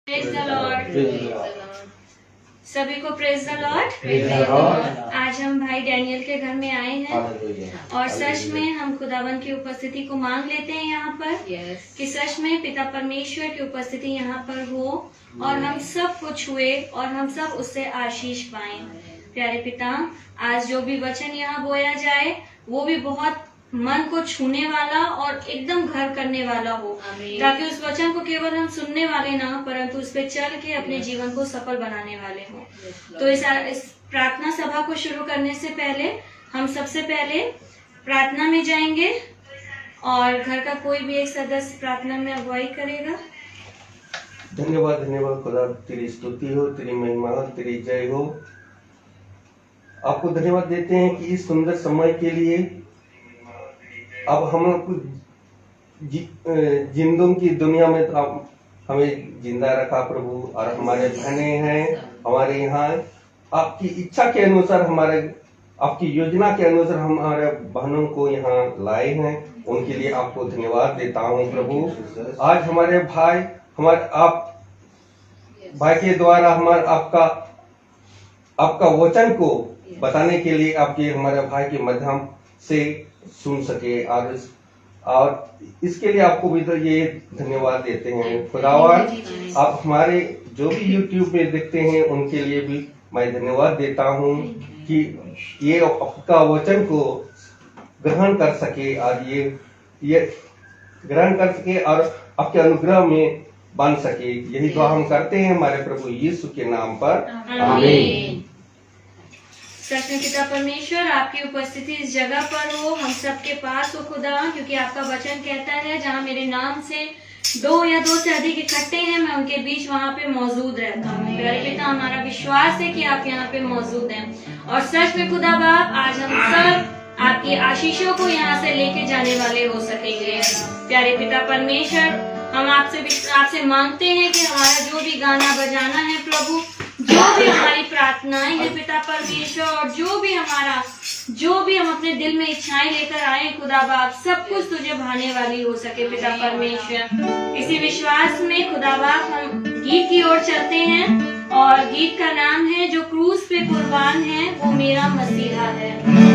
Praise the Lord. सभी को praise the Lord. आज हम भाई डैनियल के घर में आए हैं और सच में हम खुदावन की उपस्थिति को मांग लेते हैं यहाँ पर कि सच में पिता परमेश्वर की उपस्थिति यहाँ पर हो और हम सब को छुए और हम सब उससे आशीष पाएं। प्यारे पिता, आज जो भी वचन यहाँ बोया जाए वो भी बहुत मन को छूने वाला और एकदम घर करने वाला हो, ताकि उस वचन को केवल हम सुनने वाले ना परंतु उस पे चल के अपने जीवन को सफल बनाने वाले हो। तो इस प्रार्थना सभा को शुरू करने से पहले हम सबसे पहले प्रार्थना में जाएंगे और घर का कोई भी एक सदस्य प्रार्थना में अगुवाई करेगा। धन्यवाद धन्यवाद खुदा, तेरी स्तुति हो, तेरी महिमा हो, तेरी जय हो। आपको धन्यवाद देते हैं कि इस सुंदर समय के लिए अब हम जिंदों की दुनिया में तो आप हमें जिंदा रखा प्रभु, और हमारे बहने हैं हमारे यहाँ आपकी इच्छा के अनुसार, हमारे आपकी योजना के अनुसार हमारे बहनों को यहाँ लाए हैं। उनके लिए आपको धन्यवाद देता हूँ प्रभु। आज हमारे भाई आप भाई के द्वारा आपका वचन को बताने के लिए आपके हमारे भाई के माध्यम से सुन सके, और इसके लिए आपको भी तो ये धन्यवाद देते हैं खुदावन। आप हमारे जो भी YouTube में देखते हैं उनके लिए भी मैं धन्यवाद देता हूँ कि ये आपका वचन को ग्रहण कर सके और ये ग्रहण कर सके और आपके अनुग्रह में बन सके। यही दुआ हम करते हैं हमारे प्रभु यीशु के नाम पर, आमीन। सच में पिता परमेश्वर, आपकी उपस्थिति इस जगह पर हो, हम सबके पास हो खुदा, क्योंकि आपका वचन कहता है जहाँ मेरे नाम से दो या दो से अधिक इकट्ठे हैं मैं उनके बीच वहाँ पे मौजूद रहता हूँ। प्यारे पिता, हमारा विश्वास है कि आप यहाँ पे मौजूद हैं और सच में खुदा बाप आज हम सब आपकी आशीषों को यहाँ से लेके जाने वाले हो सकेंगे। प्यारे पिता परमेश्वर, हम आपसे मांगते हैं कि हमारा जो भी गाना बजाना है प्रभु, जो भी हमारी प्रार्थनाएं हैं पिता परमेश्वर, और जो भी हम अपने दिल में इच्छाएं लेकर आए खुदा बाप, सब कुछ तुझे भाने वाली हो सके पिता परमेश्वर। इसी विश्वास में खुदा बाप हम गीत की ओर चलते हैं और गीत का नाम है जो क्रूस पे कुर्बान है वो मेरा मसीहा है।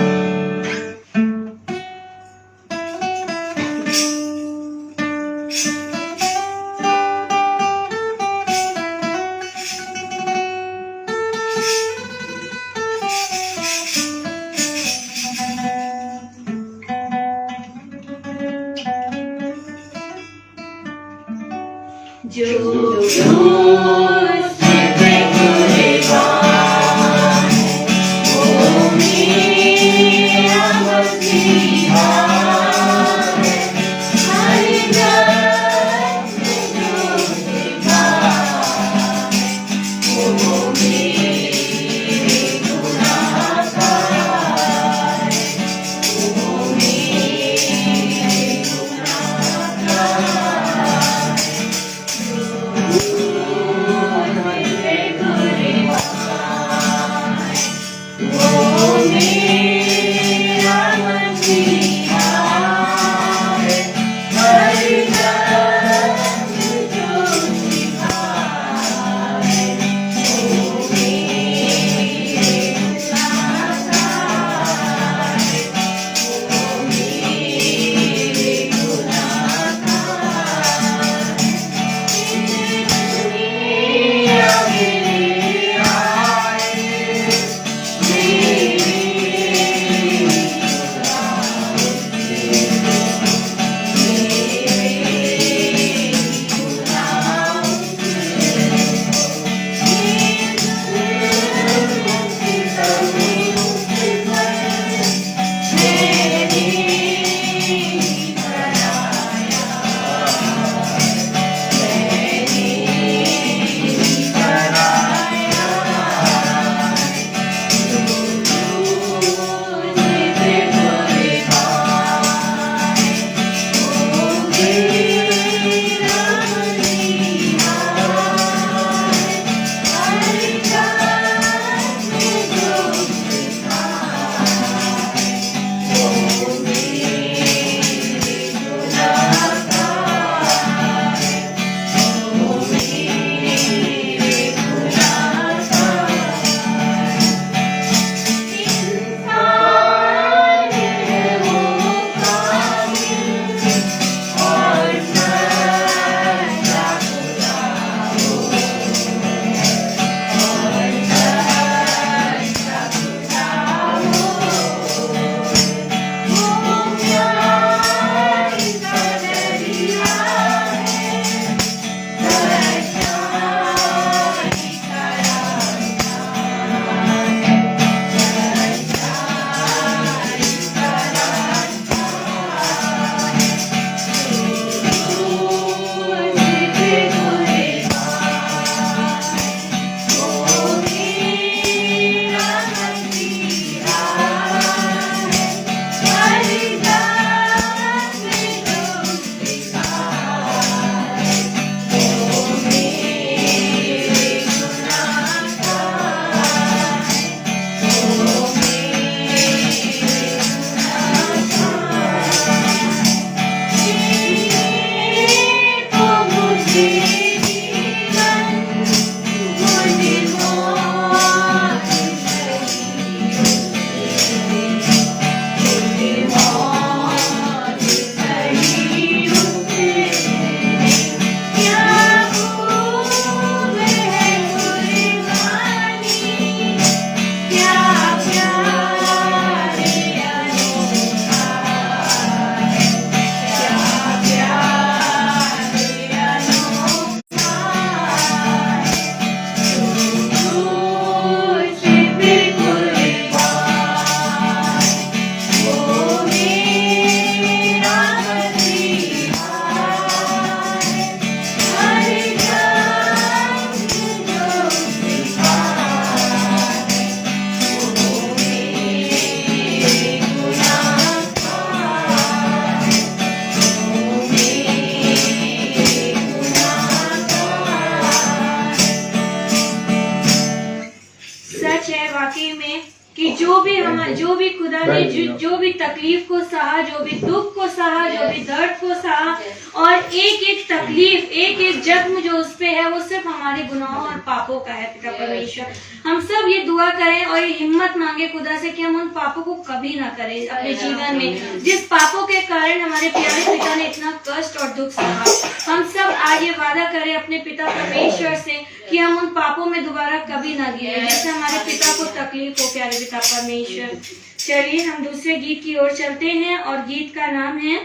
जो भी खुदा ने जो भी तकलीफ को सहा, जो भी दुख को सहा, जो भी दर्द को सहा, और एक एक तकलीफ, एक एक जख्म जो उस पे है वो सिर्फ हमारे गुनाहों और पापों का है। पिता परमेश्वर, हम सब ये दुआ करें और ये हिम्मत मांगे खुदा से कि हम उन पापों को कभी ना करें अपने जीवन में, जिस पापों के कारण हमारे प्यारे पिता ने इतना कष्ट और दुख सहा। हम सब आज ये वादा करें अपने पिता परमेश्वर से कि हम उन पापों में दोबारा कभी ना गिरे जैसे हमारे पिता को तकलीफ हो। प्यारे पिता परमेश्वर, चलिए हम दूसरे गीत की ओर चलते हैं और गीत का नाम है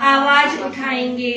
आवाज उठाएंगे।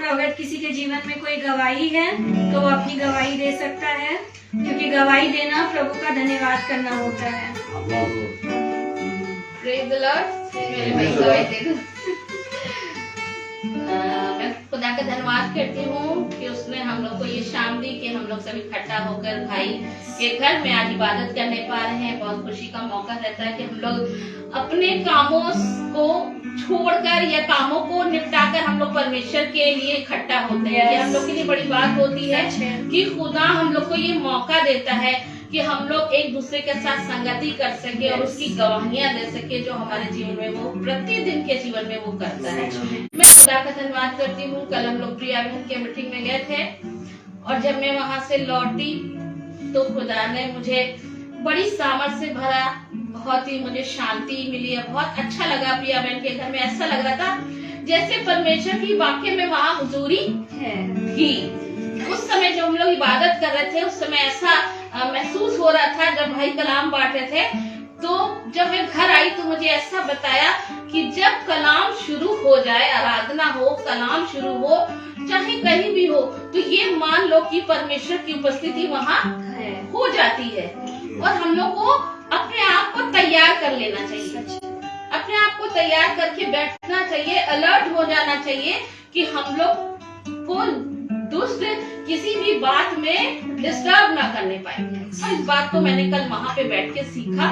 अगर किसी के जीवन में कोई गवाही है तो वो अपनी गवाही दे सकता है, क्योंकि गवाही देना प्रभु का धन्यवाद करना होता है। Praise the Lord। मैं गवाही दे दूं। मैं खुदा का धन्यवाद करती हूँ कि उसने हम लोग को ये शाम दी कि हम लोग सब इकट्ठा होकर भाई के घर में आज इबादत करने पा रहे हैं। बहुत खुशी का मौका रहता है कि हम लोग अपने कामों को छोड़कर या कामों को निपटाकर हम लोग परमेश्वर के लिए इकट्ठा होते हैं। ये हम लोग के लिए बड़ी बात होती है कि खुदा हम लोग को ये मौका देता है कि हम लोग एक दूसरे के साथ संगति कर सके और उसकी गवाहियां दे सके जो हमारे जीवन में वो प्रतिदिन के जीवन में वो करता है। मैं खुदा का धन्यवाद करती हूँ। कल हम लोग प्रिया बहन के मीटिंग में गए थे और जब मैं वहां से लौटी तो खुदा ने मुझे बड़ी सामर्थ से भरा, बहुत ही मुझे शांति मिली और बहुत अच्छा लगा। प्रिया बहन के घर में ऐसा लग रहा था जैसे परमेश्वर की वाकई में वहाँ हुजूरी थी। उस समय जब हम लोग इबादत कर रहे थे उस समय ऐसा महसूस हो रहा था। जब भाई कलाम बांट रहे थे तो जब मैं घर आई तो मुझे ऐसा बताया कि जब कलाम शुरू हो जाए, आराधना हो, कलाम शुरू हो, चाहे कहीं भी हो, तो ये मान लो कि परमेश्वर की उपस्थिति वहाँ हो जाती है। और हम लोग को अपने आप को तैयार कर लेना चाहिए, अपने आप को तैयार करके बैठना चाहिए, अलर्ट हो जाना चाहिए कि हम लोग को दुष्ट किसी भी बात में डिस्टर्ब ना करने पाएंगे। और इस बात को मैंने कल वहां पे बैठ के सीखा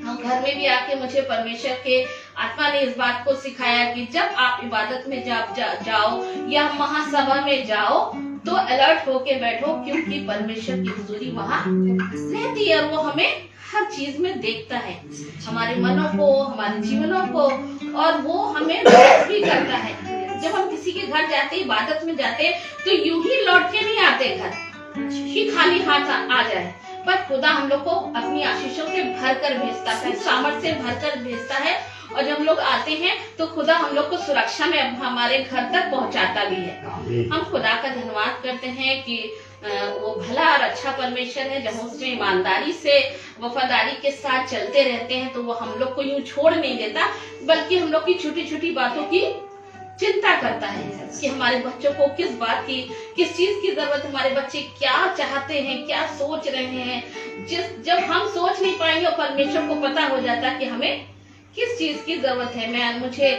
और घर में भी आके मुझे परमेश्वर के आत्मा ने इस बात को सिखाया कि जब आप इबादत में जाओ या महासभा में जाओ तो अलर्ट होके बैठो, क्योंकि परमेश्वर की हुजूरी वहाँ रहती है और वो हमें हर चीज में देखता है, हमारे मनों को, हमारे जीवनों को, और वो हमें मदद भी करता है। जब हम किसी के घर जाते, इबादत में जाते, तो यूं ही लौट के नहीं आते घर कि खाली हाथ आ जाए, पर खुदा हम लोग को अपनी आशीषों से भर कर भेजता है, सामर्थ से भर कर भेजता है। और जब हम लोग आते हैं तो खुदा हम लोग को सुरक्षा में हमारे घर तक पहुंचाता भी है। हम खुदा का धन्यवाद करते हैं कि वो भला और अच्छा परमेश्वर है। जब उसमें ईमानदारी से, वफादारी के साथ चलते रहते हैं तो वो हम लोग को यूं छोड़ नहीं देता, बल्कि हम लोग की छोटी छोटी बातों की चिंता करता है कि हमारे बच्चों को किस बात की, किस चीज की जरूरत, हमारे बच्चे क्या चाहते हैं, क्या सोच रहे हैं। जब हम सोच नहीं पाएंगे और परमेश्वर को पता हो जाता है कि हमें किस चीज की जरूरत है। मुझे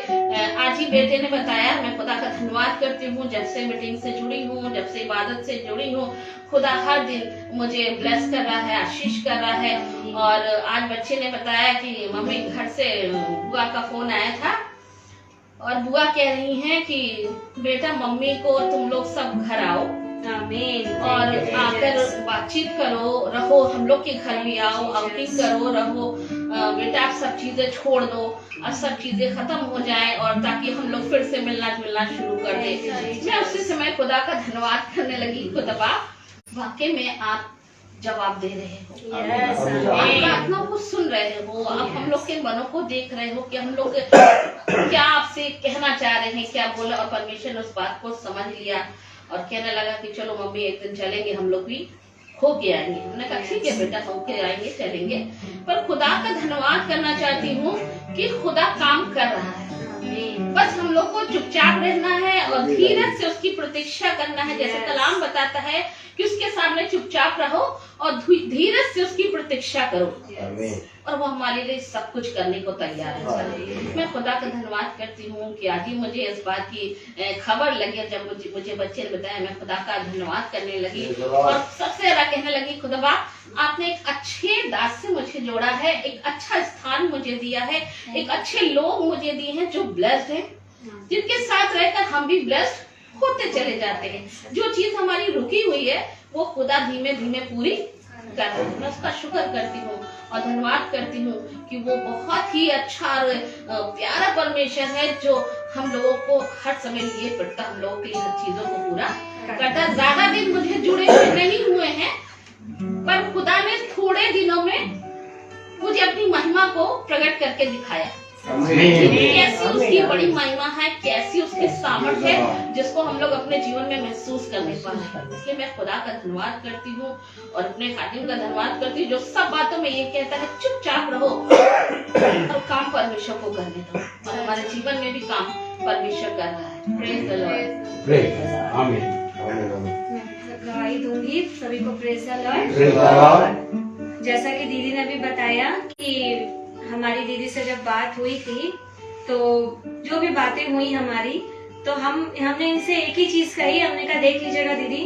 आज ही बेटे ने बताया, मैं खुदा का धन्यवाद करती हूँ। जब से मीटिंग से जुड़ी हूँ, जब से इबादत से जुड़ी हूँ, खुदा हर दिन मुझे ब्लेस कर रहा है, आशीष कर रहा है। और आज बच्चे ने बताया कि मम्मी घर से बुआ का फोन आया था और बुआ कह रही हैं कि बेटा मम्मी को तुम लोग सब घर आओ और आकर बातचीत करो, रहो, हम लोग के घर भी आओ, आउटिंग करो, रहो। बेटा आप सब चीजें छोड़ दो, अब सब चीजें खत्म हो जाएं और ताकि हम लोग फिर से मिलना जुलना शुरू कर दें। मैं उसी समय खुदा का धन्यवाद करने लगी। खुदा वाकई में आप जवाब दे रहे हो, आप प्रार्थनाओं को सुन रहे हो, आप हम लोग के मनों को देख रहे हो कि हम लोग क्या आपसे कहना चाह रहे हैं, क्या बोला। और परमेश्वर ने उस बात को समझ लिया और कहने लगा कि चलो मम्मी एक दिन चलेंगे, हम लोग भी होके आएंगे। हमने कहा ठीक है बेटा, होके आएंगे, चलेंगे। पर खुदा का धन्यवाद करना चाहती हूँ कि खुदा काम कर रहा है, बस हम लोग को चुपचाप रहना है और धीरज से उसकी प्रतीक्षा करना है। जैसे कलाम बताता है कि उसके सामने चुपचाप रहो और धीरज से उसकी प्रतीक्षा करो और वो हमारे लिए सब कुछ करने को तैयार है। मैं खुदा का धन्यवाद करती हूँ कि आज ही मुझे इस बात की खबर लगी। जब मुझे बच्चे ने बताया, मैं खुदा का धन्यवाद करने लगी और सबसे ज्यादा कहने लगी, खुदा आपने एक अच्छे दास से मुझे जोड़ा है, एक अच्छा स्थान मुझे दिया है, एक अच्छे लोग मुझे दिए हैं जो ब्लेस्ड हैं, जिनके साथ रहकर हम भी ब्लेस्ड होते चले जाते हैं। जो चीज हमारी रुकी हुई है वो खुदा धीमे धीमे पूरी कर रहा है। मैं उसका शुक्र करती हूँ और धन्यवाद करती हूँ कि वो बहुत ही अच्छा और प्यारा परमेश्वर है जो हम लोगों को हर समय लिए पड़ता, हम लोगों के लिए हर चीजों को पूरा करता। ज्यादा दिन मुझे जुड़े हुए नहीं हुए हैं, पर खुदा ने थोड़े दिनों में मुझे अपनी महिमा को प्रकट करके दिखाया। कैसी उसकी बड़ी महिमा है, कैसी उसकी सामर्थ है, जिसको हम लोग अपने जीवन में महसूस करने पाए। इसलिए मैं खुदा का धन्यवाद करती हूँ और अपने खादिम का धन्यवाद करती हूँ जो सब बातों में ये कहता है चुपचाप रहो और काम परमेश्वर को करने दो। और हमारे जीवन में भी काम परमेश्वर कर रहा है। प्रेज द लॉर्ड, प्रेज आमीन। गवाही दूंगी सभी को। Praise the Lord. जैसा कि दीदी ने भी बताया कि हमारी दीदी से जब बात हुई थी तो जो भी बातें हुई हमारी, तो हमने इनसे एक ही चीज कही। हमने कहा देख लीजिएगा दीदी,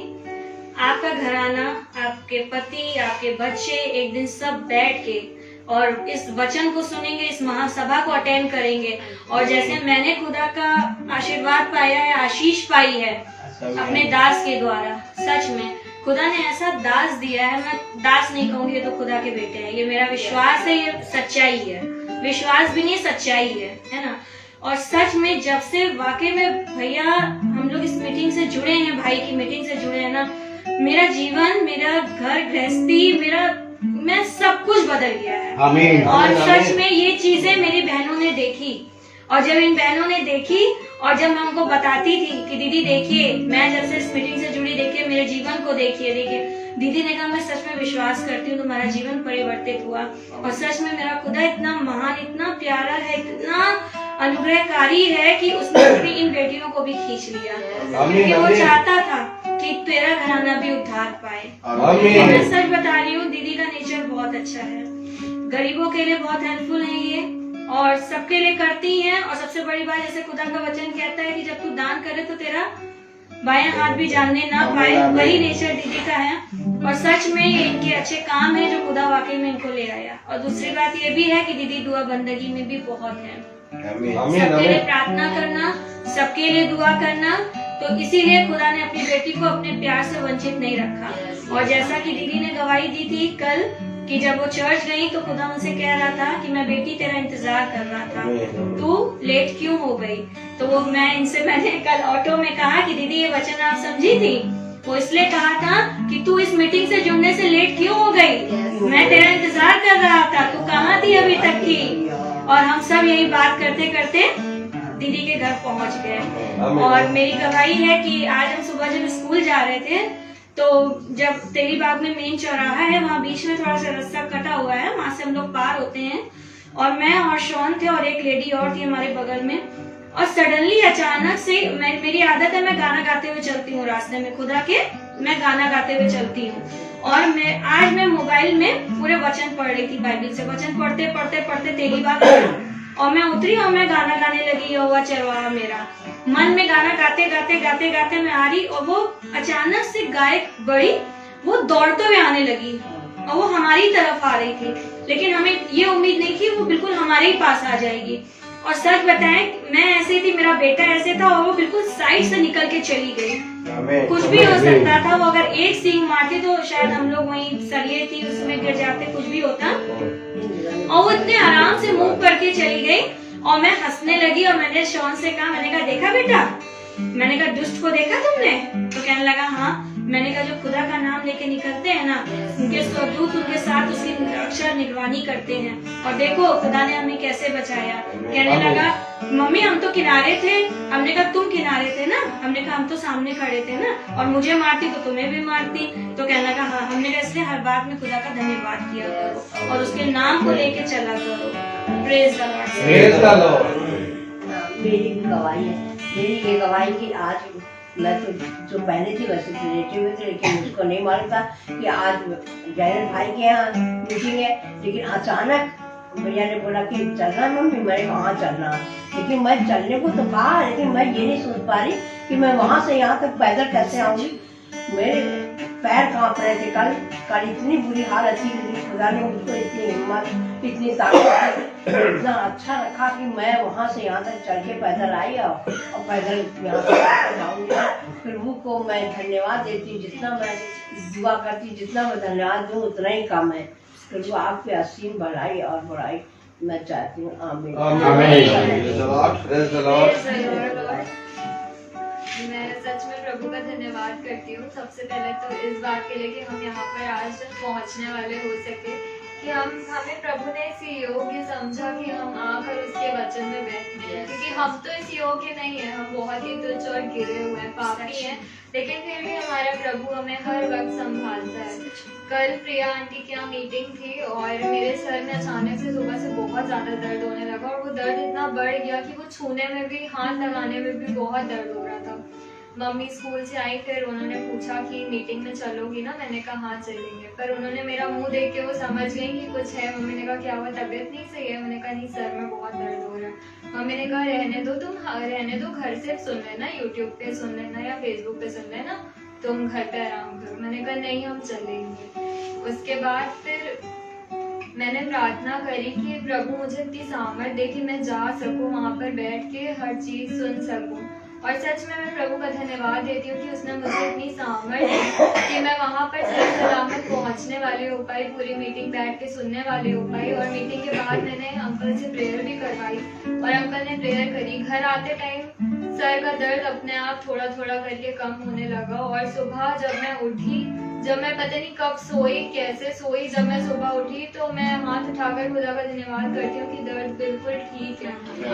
आपका घराना, आपके पति, आपके बच्चे एक दिन सब बैठ के और इस वचन को सुनेंगे, इस महासभा को अटेंड करेंगे। और जैसे मैंने खुदा का आशीर्वाद पाया है, आशीष पाई है अपने दास के द्वारा, सच में खुदा ने ऐसा दास दिया है, मैं दास नहीं कहूंगी, ये तो खुदा के बेटे हैं, ये मेरा विश्वास है, ये सच्चाई है, विश्वास भी नहीं सच्चाई है ना। और सच में जब से वाकई में भैया हम लोग इस मीटिंग से जुड़े हैं, भाई की मीटिंग से जुड़े हैं ना, मेरा जीवन, मेरा घर गृहस्थी, मैं सब कुछ बदल गया है। आमीन। और सच में ये चीजें मेरी बहनों ने देखी, और जब इन बहनों ने देखी और जब मैं उनको बताती थी कि दीदी देखिए मैं जब से इस मीटिंग से जुड़ी, देखिए मेरे जीवन को देखिए, दीदी ने कहा मैं सच में विश्वास करती हूँ तुम्हारा जीवन परिवर्तित हुआ। और सच में मेरा खुदा इतना महान, इतना प्यारा है, इतना अनुग्रहकारी है कि उसने अपनी इन बेटियों को भी खींच लिया, क्योंकि वो चाहता था कि तेरा घराना भी उद्धार पाए। मैं सच बता रही हूँ, दीदी का नेचर बहुत अच्छा है, गरीबों के लिए बहुत हेल्पफुल है ये, और सबके लिए करती हैं। और सबसे बड़ी बात, जैसे खुदा का वचन कहता है कि जब तू दान करे तो तेरा बायां हाथ भी जानने ना पाए, वही नेचर दीदी का है। और सच में ये इनके अच्छे काम है जो खुदा वाकई में इनको ले आया। और दूसरी बात ये भी है कि दीदी दुआ बंदगी में भी बहुत है, सबके लिए प्रार्थना करना, सबके लिए दुआ करना, तो इसीलिए खुदा ने अपनी बेटी को अपने प्यार से वंचित नहीं रखा। और जैसा कि दीदी ने गवाही दी थी कल कि जब वो चर्च गई तो खुदा उनसे कह रहा था कि मैं बेटी तेरा इंतजार कर रहा था, तू लेट क्यों हो गई। तो वो मैंने कल ऑटो में कहा कि दीदी ये वचन आप समझी थी, वो इसलिए कहा था कि तू इस मीटिंग से जुड़ने से लेट क्यों हो गई, मैं तेरा इंतजार कर रहा था, तू कहाँ थी अभी तक की। और हम सब यही बात करते करते दीदी के घर पहुंच गए। और मेरी गवाही है कि आज हम सुबह जब स्कूल जा रहे थे तो जब तेली बाग में मेन चौराहा है, वहाँ बीच में थोड़ा सा रास्ता कटा हुआ है, वहां से हम लोग पार होते हैं, और मैं और शॉन थे और एक लेडी और थी हमारे बगल में। और सडनली अचानक से मेरी आदत है, मैं गाना गाते हुए चलती हूँ रास्ते में, खुदा के मैं गाना गाते हुए चलती हूँ। और आज मैं मोबाइल में पूरे वचन पढ़ रही थी, बाइबल से वचन पढ़ते पढ़ते पढ़ते तेली बाग और मैं उतरी और मैं गाना गाने लगी, यहोवा चरवाहा मेरा। मन में गाना गाते गाते गाते गाते मैं आ रही, और वो अचानक से गायक बड़ी वो दौड़ते हुए आने लगी और वो हमारी तरफ आ रही थी, लेकिन हमें ये उम्मीद नहीं कि वो बिल्कुल हमारे ही पास आ जाएगी। और सच बताएं, मैं ऐसे थी, मेरा बेटा ऐसे था, और वो बिल्कुल साइड से निकल के चली गई। कुछ भी हो सकता था, वो अगर एक सींग मारती तो शायद हम लोग वहीं सरिये थी उसमें गिर जाते, कुछ भी होता। और वो इतने आराम से मूव करके चली गई और मैं हंसने लगी। और मैंने शॉन से कहा, मैंने कहा देखा बेटा, मैंने कहा दुष्ट को देखा तुमने? तो कहने लगा हाँ। मैंने कहा जो खुदा का नाम लेके निकलते हैं ना, उनके स्वदूत उनके साथ उसकी रक्षा निगरानी करते हैं। और देखो खुदा ने हमें कैसे बचाया। कहने लगा मम्मी हम तो किनारे थे। हमने कहा तुम किनारे थे ना? हमने कहा हम तो सामने खड़े थे ना, और मुझे मारती तो तुम्हें भी मारती। तो कहने लगा हाँ। हमने कहा इसलिए हर बात में खुदा का धन्यवाद किया करो और उसके नाम को लेके चला करो। Praise the Lord. मेरी भी गवाही है, मेरी ये गवाही की आज मैं तो जो पहले थी वैसे रिलेटिव में थी, लेकिन मुझको नहीं मालूम था कि आज जैन भाई के यहाँ मीटिंग है। लेकिन अचानक भैया ने बोला कि चलना मम्मी, मैं वहाँ चलना। लेकिन मैं चलने को तो कहा, लेकिन मैं ये नहीं सोच पा रही कि मैं वहाँ से यहाँ तक पैदल कैसे आऊंगी। मेरे पैर कांप रहे थे। कल इतनी बुरी हालत थी, खुदा ने मुझको इतनी हिम्मत, इतनी ताकत, इतना अच्छा रखा कि मैं वहाँ से यहाँ तक चल के पैदल आई और पैदल यहाँ तक जाऊंगी। प्रभु को मैं धन्यवाद देती, जितना मैं दुआ करती, जितना मैं धन्यवाद दूँ उतना ही कम है। प्रभु आपकी असीम भलाई और बड़ाई मैं चाहती हूँ। आमीन। मैं सच में प्रभु का धन्यवाद करती हूँ। सबसे पहले तो इस बात के लिए कि हम यहाँ पर आज पहुँचने वाले हो सके, कि हमें प्रभु ने इस योग्य समझा कि हम आकर उसके वचन में बैठे, क्योंकि हम तो इस योग्य नहीं है, हम बहुत ही तुच्छ और गिरे हुए हैं, पापी हैं, लेकिन फिर भी हमारा प्रभु हमें हर वक्त संभालता है। कल प्रिया आंटी की यहाँ मीटिंग थी और मेरे सर में अचानक से सुबह से बहुत ज्यादा दर्द होने लगा, और वो दर्द इतना बढ़ गया कि वो छूने में भी, हाथ लगाने में भी बहुत दर्द हो रहा था। मम्मी स्कूल से आई, फिर उन्होंने पूछा कि मीटिंग में चलोगी ना? मैंने कहा हाँ चलेंगे। पर उन्होंने मेरा मुंह देख के वो समझ गई कि कुछ है। मम्मी ने कहा क्या हुआ, तबीयत नहीं सही है? मैंने कहा नहीं, सर में बहुत दर्द हो रहा है। मम्मी ने कहा रहने दो, तुम रहने दो, घर से सुन लेना, यूट्यूब पे सुन लेना या फेसबुक पे सुन लेना, तुम घर पे आराम करो। मैंने कहा नहीं हम चलेंगे। उसके बाद फिर मैंने प्रार्थना करी कि प्रभु मुझे इतनी सामर्थ दे कि मैं जा सकूं, वहाँ पर बैठ के हर चीज सुन सकूं। और सच में मैं प्रभु का धन्यवाद देती हूँ कि उसने मुझे इतनी सामर्थ दी कि कि मैं वहाँ पर सही सलामत पहुँचने वाली हो पाई, पूरी मीटिंग बैठ के सुनने वाली हो पाई। और मीटिंग के बाद मैंने अंकल से प्रेयर भी करवाई और अंकल ने प्रेयर करी। घर आते टाइम सर का दर्द अपने आप थोड़ा थोड़ा करके कम होने लगा। और सुबह जब मैं उठी, जब मैं पता नहीं कब सोई, कैसे सोई, जब मैं सुबह उठी तो मैं हाथ उठाकर खुदा का धन्यवाद करती हूँ कि दर्द बिल्कुल ठीक है।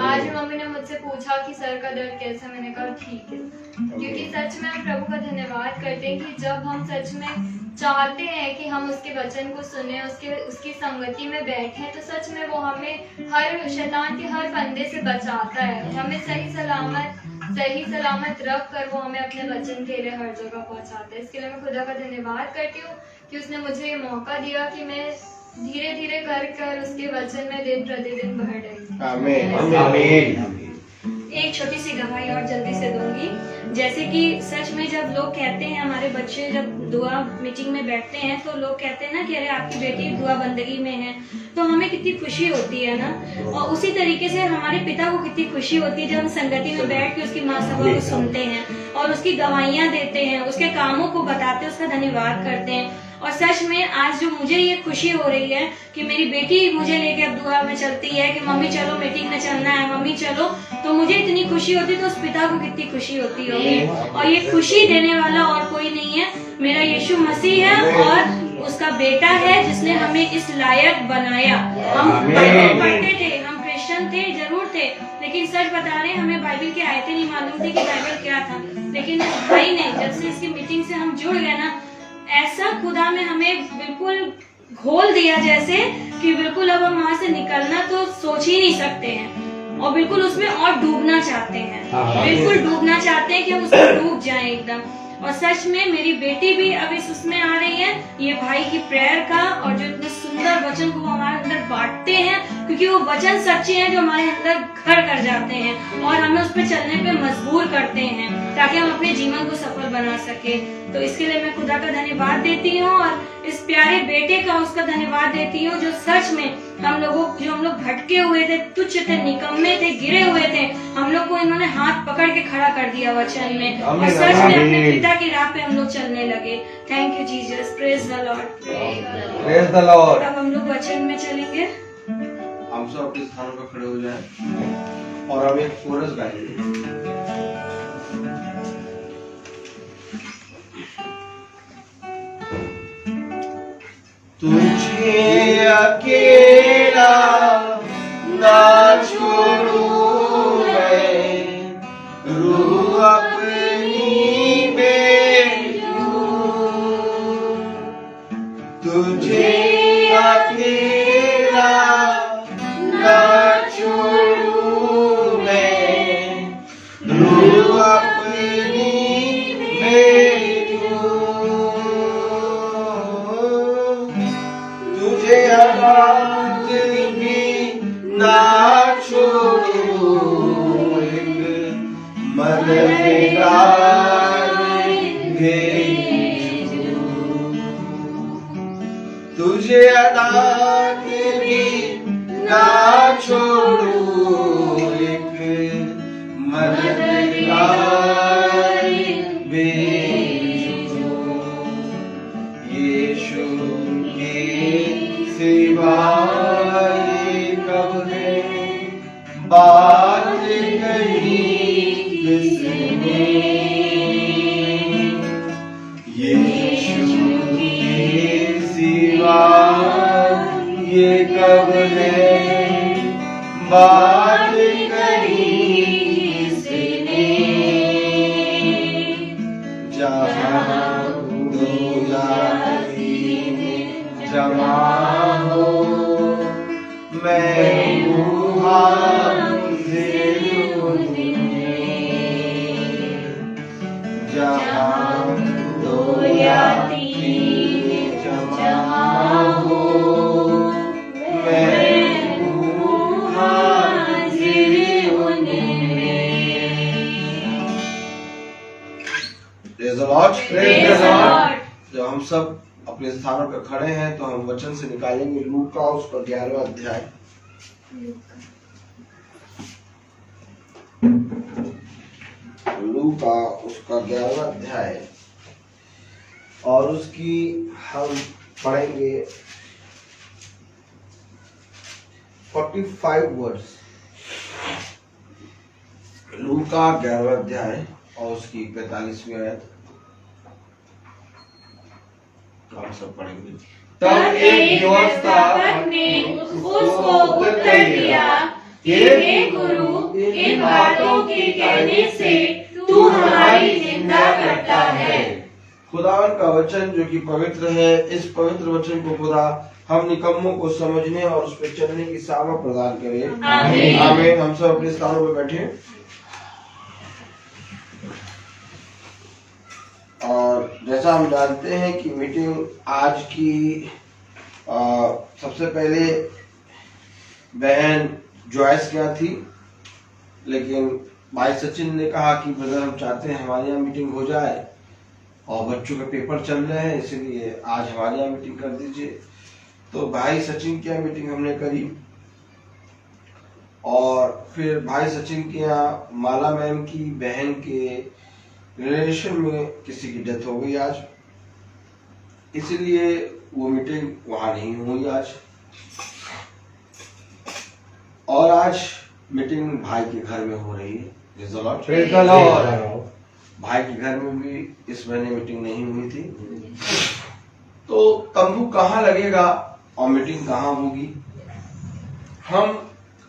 आज मम्मी ने मुझसे पूछा कि सर का दर्द कैसा, मैंने कहा ठीक है। क्योंकि सच में हम प्रभु का धन्यवाद करते हैं कि जब हम सच में चाहते हैं कि हम उसके वचन को सुने, उसकी संगति में बैठे, तो सच में वो हमें हर शैतान के हर फंदे से बचाता है। हमें सही सलामत रख कर वो हमें अपने वचन के लिए हर जगह पहुंचाता है। इसके लिए मैं खुदा का धन्यवाद करती हूँ कि उसने मुझे ये मौका दिया कि मैं धीरे धीरे कर उसके वचन में दिन प्रतिदिन बढ़ रही। आमीन आमीन। एक छोटी सी गवाही और जल्दी से दूंगी। जैसे कि सच में जब लोग कहते हैं, हमारे बच्चे जब दुआ मीटिंग में बैठते हैं तो लोग कहते हैं ना कि अरे आपकी बेटी दुआ बंदगी में है, तो हमें कितनी खुशी होती है ना। और उसी तरीके से हमारे पिता को कितनी खुशी होती है जब हम संगति में बैठ के उसकी महासभा को सुनते हैं और उसकी गवाहियां देते हैं, उसके कामों को बताते हैं, उसका धन्यवाद करते हैं। और सच में आज जो मुझे ये खुशी हो रही है कि मेरी बेटी मुझे लेके अब दुआ में चलती है कि मम्मी चलो मीटिंग में चलना है, मम्मी चलो, तो मुझे इतनी खुशी होती, तो उस पिता को कितनी खुशी होती होगी। और ये खुशी देने वाला और कोई नहीं है, मेरा यीशु मसीह है और उसका बेटा है जिसने हमें इस लायक बनाया। हम बाइबल पढ़ते थे, हम क्रिश्चियन थे, जरूर थे, लेकिन सच बता रहे हमें बाइबल की आयतें नहीं मालूम थी कि बाइबल क्या था। लेकिन इस भाई ने, जब से इसकी मीटिंग से हम जुड़ गए ना, ऐसा खुदा में हमें बिल्कुल घोल दिया जैसे कि बिल्कुल अब हम वहाँ से निकलना तो सोच ही नहीं सकते हैं और बिल्कुल उसमें और डूबना चाहते हैं, बिल्कुल डूबना चाहते हैं कि हम उसमें डूब जाएं एकदम। और सच में मेरी बेटी भी अब इस उसमें आ रही है, ये भाई की प्रेयर का, और जो इतने सुंदर वचन को हमारे अंदर बांटते हैं, क्योंकि वो वचन सच्चे हैं जो हमारे अंदर घर कर जाते हैं और हमें उस पर चलने पे मजबूर करते हैं ताकि हम अपने जीवन को सफल बना सके। तो इसके लिए मैं खुदा का धन्यवाद देती हूँ और इस प्यारे बेटे का उसका धन्यवाद देती हूँ जो सच में हम लोग भटके हुए थे, तुच्छ थे, निकम्मे थे, गिरे हुए थे, हम लोग को इन्होंने हाथ पकड़ के खड़ा कर दिया वचन में और सच में अपने पिता की राह पे हम लोग चलने लगे। Thank you Jesus, praise the Lord, praise the Lord. अब हम लोग वचन में चलेंगे। हम सब अपने स्थानों पर खड़े हो जाएं और हम एक कोरस गाएंगे। तुझे अकेला ना छोड़ूं मैं, रूह अपनी भेजूं। तुझे अकेला ना छोड़ूं मैं, रूह अपनी भेजूं। तुझे आवाज़ भी ना छोड़ूं, एक मददगार भेजूं। तुझे अनाथ भी ना छोड़ूं, एक मददगार भेजूं। यीशु के सिवा कब है बात कही किसने, यीशु के सिवा ये कब है बात कही किसने। जहाँ दो या तीन जमा हो, मैं हूँ हाज़िर उनमें। जहाँ दो या तीन जमा हो, मैं हूँ हाज़िर उनमें। Praise the Lord. Praise the Lord. जब हम सब अपने स्थानों पर खड़े हैं तो हम वचन से निकालेंगे लूका उसका 11वां अध्याय। लूका उसका 11वां अध्याय और उसकी हम पढ़ेंगे 45 वर्ड्स। लूका 11वां अध्याय और उसकी 45वीं आयत हम सब पढ़ेंगे। तब एक व्यवस्थापक ने उसको उत्तर दिया कि हे गुरु, इन बातों के कहने से तू हमारी निंदा करता है। खुदावन का वचन जो कि पवित्र है, इस पवित्र वचन को खुदा हम निकम्मों को समझने और उस पर चलने की सामर्थ प्रदान करे। आमीन। आमीन। हम सब अपने स्थानों पर बैठे और जैसा हम जानते हैं कि मीटिंग आज की सबसे पहले बहन जॉयस क्या थी, लेकिन भाई सचिन ने कहा कि ब्रदर हम चाहते हैं हमारे यहाँ मीटिंग हो जाए और बच्चों के पेपर चल रहे हैं, इसलिए आज हमारे यहाँ मीटिंग कर दीजिए। तो भाई सचिन की यहाँ मीटिंग हमने करी और फिर भाई सचिन के यहाँ माला मैम की बहन के रिलेशन में किसी की डेथ हो गई आज, इसलिए वो मीटिंग वहां नहीं हुई आज। और आज मीटिंग भाई के घर में हो रही है। Praise the Lord। भाई के घर में भी इस महीने मीटिंग नहीं हुई थी। तो तंबू कहाँ लगेगा और मीटिंग कहाँ होगी, हम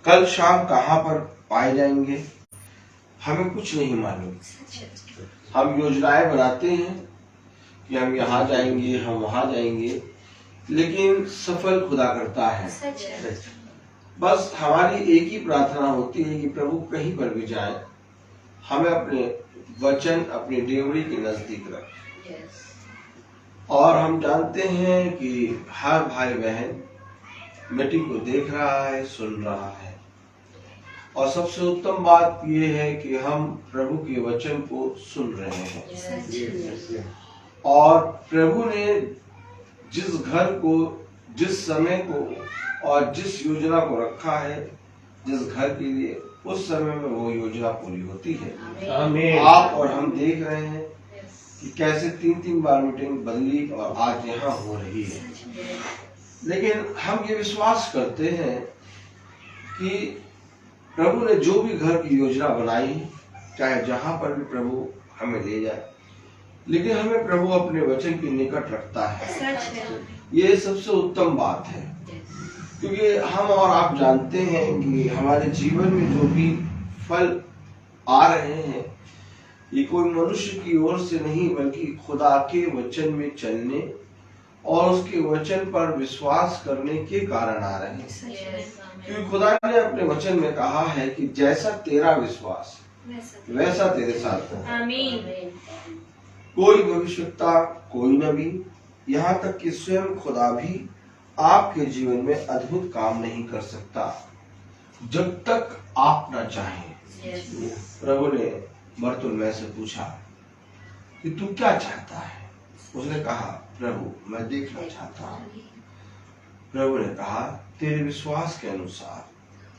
कल शाम कहाँ पर पाए जाएंगे, हमें कुछ नहीं मालूम। हम योजनाएं बनाते हैं कि हम यहाँ जाएंगे, हम वहां जाएंगे, लेकिन सफल खुदा करता है। बस हमारी एक ही प्रार्थना होती है कि प्रभु कहीं पर भी जाए, हमें अपने वचन, अपनी डेवड़ी के नजदीक रखें। और हम जानते हैं कि हर भाई बहन मीटिंग को देख रहा है, सुन रहा है, और सबसे उत्तम बात यह है कि हम प्रभु के वचन को सुन रहे हैं। और प्रभु ने जिस घर को, जिस समय को और जिस योजना को रखा है जिस घर के लिए, उस समय में वो योजना पूरी होती है। आमीन। आप और हम देख रहे हैं कि कैसे 3-3 बार मीटिंग बदली और आज यहाँ हो रही है। लेकिन हम ये विश्वास करते हैं कि प्रभु ने जो भी घर की योजना बनाई, चाहे जहां पर भी प्रभु हमें ले जाए, लेकिन हमें प्रभु अपने वचन के निकट रखता है। ये सबसे उत्तम बात है, क्योंकि हम और आप जानते हैं कि हमारे जीवन में जो भी फल आ रहे हैं, ये कोई मनुष्य की ओर से नहीं, बल्कि खुदा के वचन में चलने और उसके वचन पर विश्वास करने के कारण आ रहे हैं। क्योंकि खुदा ने अपने वचन में कहा है कि जैसा तेरा विश्वास वैसा तेरे साथ हो। आमीन। कोई भविष्यवक्ता, कोई नबी, यहाँ तक कि स्वयं खुदा भी आपके जीवन में अद्भुत काम नहीं कर सकता जब तक आप ना चाहें। प्रभु ने बर्तुलमै से पूछा कि तू क्या चाहता है? उसने कहा, प्रभु मैं देखना चाहता हूँ। प्रभु ने कहा, तेरे विश्वास के अनुसार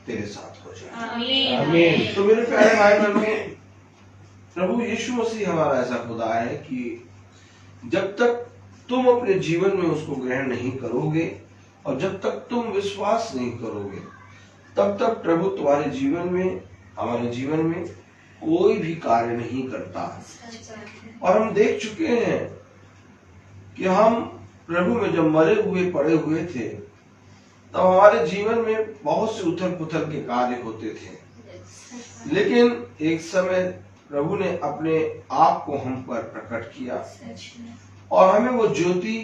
तेरे साथ हो जाए। आमीन। तो मेरे प्यारे भाई बहनों, प्रभु यीशु मसीह हमारा ऐसा खुदा है कि जब तक तुम अपने जीवन में उसको ग्रहण नहीं करोगे और जब तक तुम विश्वास नहीं करोगे, तब तक प्रभु तुम्हारे जीवन में, हमारे जीवन में कोई भी कार्य नहीं करता। और हम देख चुके हैं कि हम प्रभु में जब मरे हुए पड़े हुए थे, तब हमारे जीवन में बहुत से उथल पुथल के कार्य होते थे, लेकिन एक समय प्रभु ने अपने आप को हम पर प्रकट किया और हमें वो ज्योति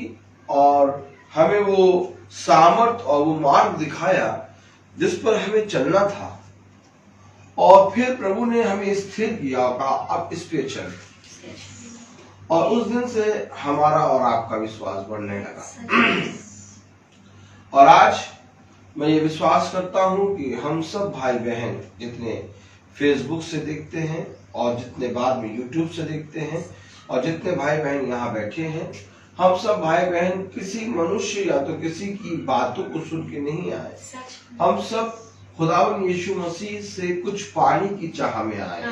और हमें वो सामर्थ और वो मार्ग दिखाया जिस पर हमें चलना था। और फिर प्रभु ने हमें स्थिर किया और कहा, अब इस पे चल। और उस दिन से हमारा और आपका विश्वास बढ़ने लगा। और आज मैं ये विश्वास करता हूँ कि हम सब भाई बहन जितने फेसबुक से देखते हैं और जितने बाद में यूट्यूब से देखते हैं और जितने भाई बहन यहाँ बैठे हैं, हम सब भाई बहन किसी मनुष्य या तो किसी की बातों को सुन के नहीं आए। हम सब खुदावन यीशु मसीह से कुछ पाने की चाह में आए।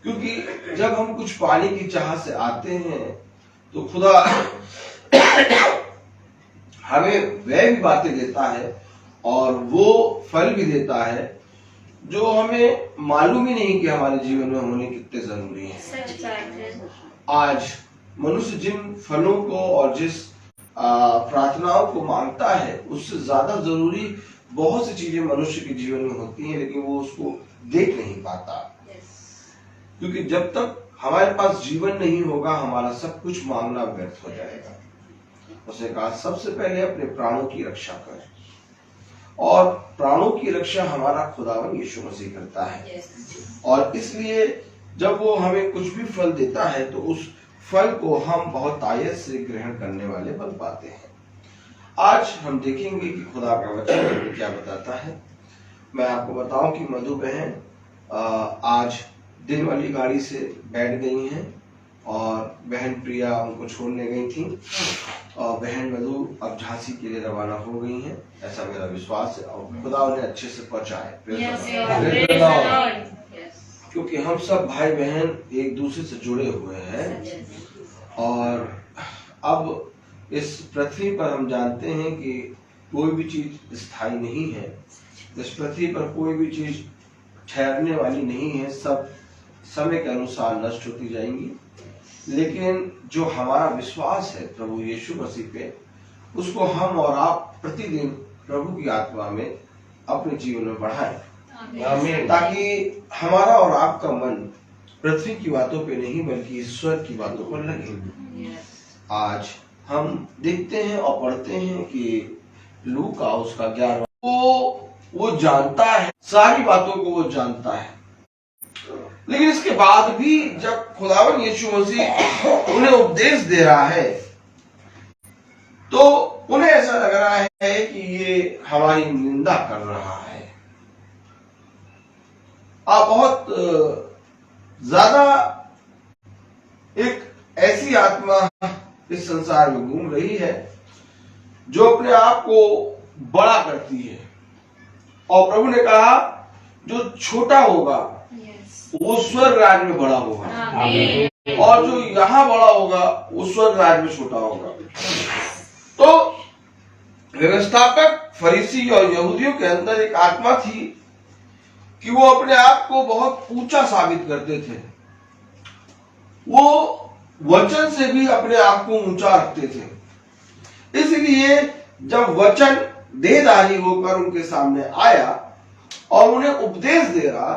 क्योंकि जब हम कुछ पाने की चाह से आते हैं तो खुदा हमें वह भी बातें देता है और वो फल भी देता है जो हमें मालूम ही नहीं कि हमारे जीवन में होने कितने जरूरी हैं। सच बात है। आज मनुष्य जिन फलों को और जिस प्रार्थनाओं को मांगता है उससे ज्यादा जरूरी बहुत सी चीजें मनुष्य के जीवन में होती हैं, लेकिन वो उसको देख नहीं पाता। क्योंकि जब तक हमारे पास जीवन नहीं होगा हमारा सब कुछ मांगना व्यर्थ हो जाएगा। उसने कहा सबसे पहले अपने प्राणों की रक्षा कर, और प्राणों की रक्षा हमारा खुदावन यीशु मसीह करता है। और इसलिए जब वो हमें कुछ भी फल देता है तो उस फल को हम बहुत आयत से ग्रहण करने वाले बन पाते हैं। आज हम देखेंगे कि खुदा का वचन हमें क्या बताता है। मैं आपको बताऊं कि मधु बहन आज दिन वाली गाड़ी से बैठ गई हैं और बहन प्रिया उनको छोड़ने गई थी, और बहन मधु अब झांसी के लिए रवाना हो गई हैं, ऐसा मेरा विश्वास है। और खुदा उन्हें अच्छे से पहुंचाए, क्योंकि हम सब भाई बहन एक दूसरे से जुड़े हुए हैं। और अब इस पृथ्वी पर हम जानते हैं कि कोई भी चीज स्थायी नहीं है, इस पृथ्वी पर कोई भी चीज ठहरने वाली नहीं है, सब समय के अनुसार नष्ट होती जाएंगी। लेकिन जो हमारा विश्वास है प्रभु यीशु मसीह पे, उसको हम और आप प्रतिदिन प्रभु की आत्मा में अपने जीवन में बढ़ाएं, आमीन, ताकि हमारा और आपका मन पृथ्वी की बातों पे नहीं बल्कि ईश्वर की बातों पर लगे। आज हम देखते हैं और पढ़ते हैं कि लूका उसका 11 वो जानता है, सारी बातों को वो जानता है, लेकिन इसके बाद भी जब खुदावन यीशु मसीह उन्हें उपदेश दे रहा है तो उन्हें ऐसा लग रहा है कि ये हमारी निंदा कर रहा है। आप बहुत ज्यादा एक ऐसी आत्मा इस संसार में घूम रही है जो अपने आप को बड़ा करती है, और प्रभु ने कहा जो छोटा होगा वो स्वर्ग राज्य में बड़ा होगा, और जो यहाँ बड़ा होगा वो स्वर्ग राज्य में छोटा होगा। तो व्यवस्थापक फरीसी और यहूदियों के अंदर एक आत्मा थी कि वो अपने आप को बहुत ऊंचा साबित करते थे, वो वचन से भी अपने आप को ऊंचा रखते थे। इसलिए जब वचन देहधारी होकर उनके सामने आया और उन्हें उपदेश दे रहा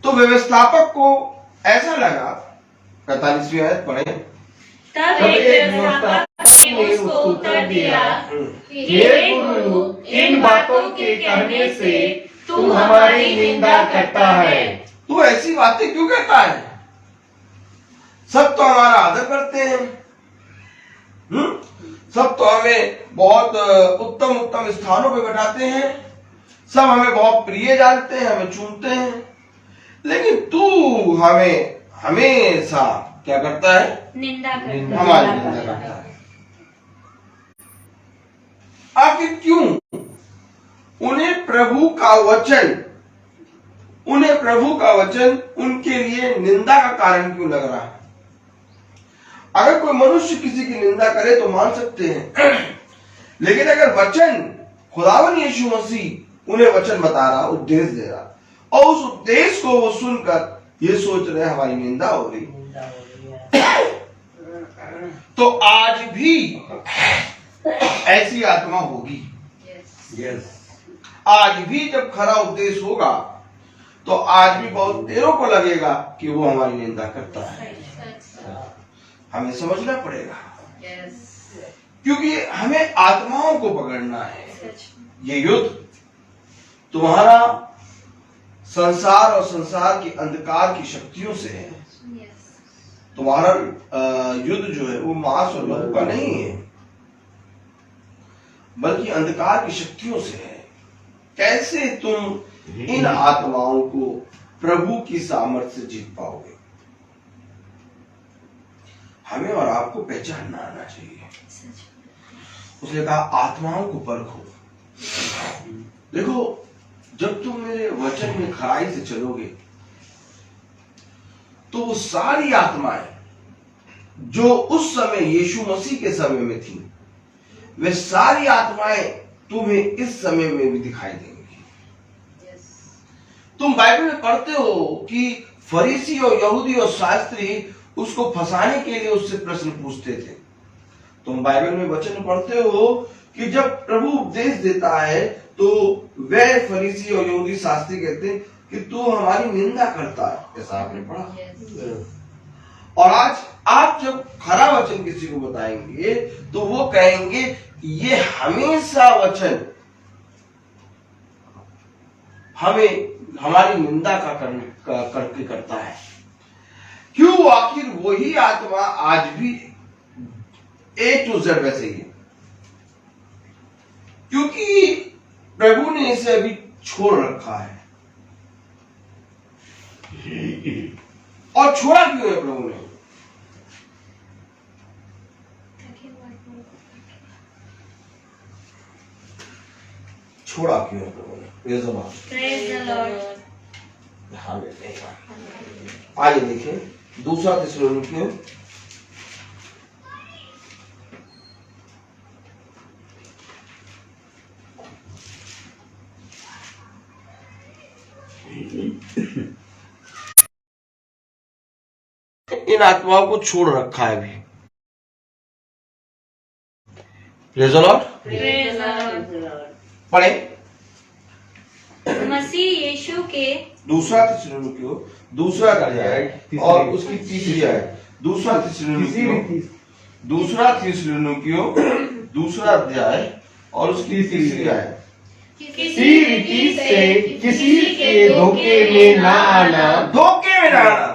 तो व्यवस्थापक को ऐसा लगा, 45वीं आयत पढ़े, तब एक व्यवस्थापक ने उसको उत्तर दिया, हे गुरु, इन बातों के कहने से तू हमारी निंदा करता है। तू ऐसी बातें क्यों कहता है? सब तो हमारा आदर करते हैं, सब तो हमें बहुत उत्तम उत्तम स्थानों पे बैठाते हैं, सब हमें बहुत प्रिय जानते हैं, हमें चूमते हैं, लेकिन तू हमें हमेशा क्या करता है? निंदा करता है, हमारी निंदा करता है। आखिर क्यों? उन्हें प्रभु का वचन उनके लिए निंदा का कारण क्यों लग रहा है? अगर कोई मनुष्य किसी की निंदा करे तो मान सकते हैं, लेकिन अगर वचन खुदावन यीशु मसीह उन्हें वचन बता रहा, उपदेश दे रहा, और उस उपदेश को वो सुनकर ये सोच रहे हमारी निंदा हो रही, तो आज भी ऐसी आत्मा होगी। यस, आज भी जब खरा उपदेश होगा तो आज भी बहुत देरों को लगेगा कि वो हमारी निंदा करता है। हमें समझना पड़ेगा, क्योंकि हमें आत्माओं को पकड़ना है। ये युद्ध तुम्हारा संसार और संसार की अंधकार की शक्तियों से है। तुम्हारा युद्ध जो है वो मांस और लहू का नहीं है, बल्कि अंधकार की शक्तियों से है। कैसे तुम इन आत्माओं को प्रभु की सामर्थ्य से जीत पाओगे? हमें और आपको पहचानना आना चाहिए। उसने कहा आत्माओं को परखो। देखो, जब तुम मेरे वचन में खराई से चलोगे तो वो सारी आत्माएं जो उस समय यीशु मसीह के समय में थी, वे सारी आत्माएं तुम्हें इस समय में भी दिखाई देंगी। तुम बाइबल में पढ़ते हो कि फरीसी और यहूदी और शास्त्री उसको फंसाने के लिए उससे प्रश्न पूछते थे। तुम बाइबल में वचन पढ़ते हो कि जब प्रभु उपदेश देता है तो वे फरीसी और यहूदी शास्त्री कहते हैं कि तू हमारी निंदा करता है, ऐसा आपने पढ़ा। और आज आप जब खरा वचन किसी को बताएंगे तो वो कहेंगे ये हमेशा वचन हमें हमारी निंदा करके करता है। क्यों? आखिर वही आत्मा आज भी A to Z वैसे ही है, क्योंकि प्रभु ने इसे अभी छोड़ रखा है। और छोड़ा क्यों है प्रभु ने? छोड़ा क्यों है प्रभु ने? Praise the Lord. Praise the Lord. आइए देखें 2 थिस्सलुनीकियों 'इन आत्माओं को छोड़ रखा है भी। Praise the Lord. Praise the Lord. पढ़े मसीह यीशु के 2 थिस्सलुनीकियों 2 अध्याय और उसकी 3री आयत। 2 थिस्सलुनीकियों 2 अध्याय और उसकी 3री आयत। किसी रीति से किसी के धोखे में ना आना। धोखे में ना आना।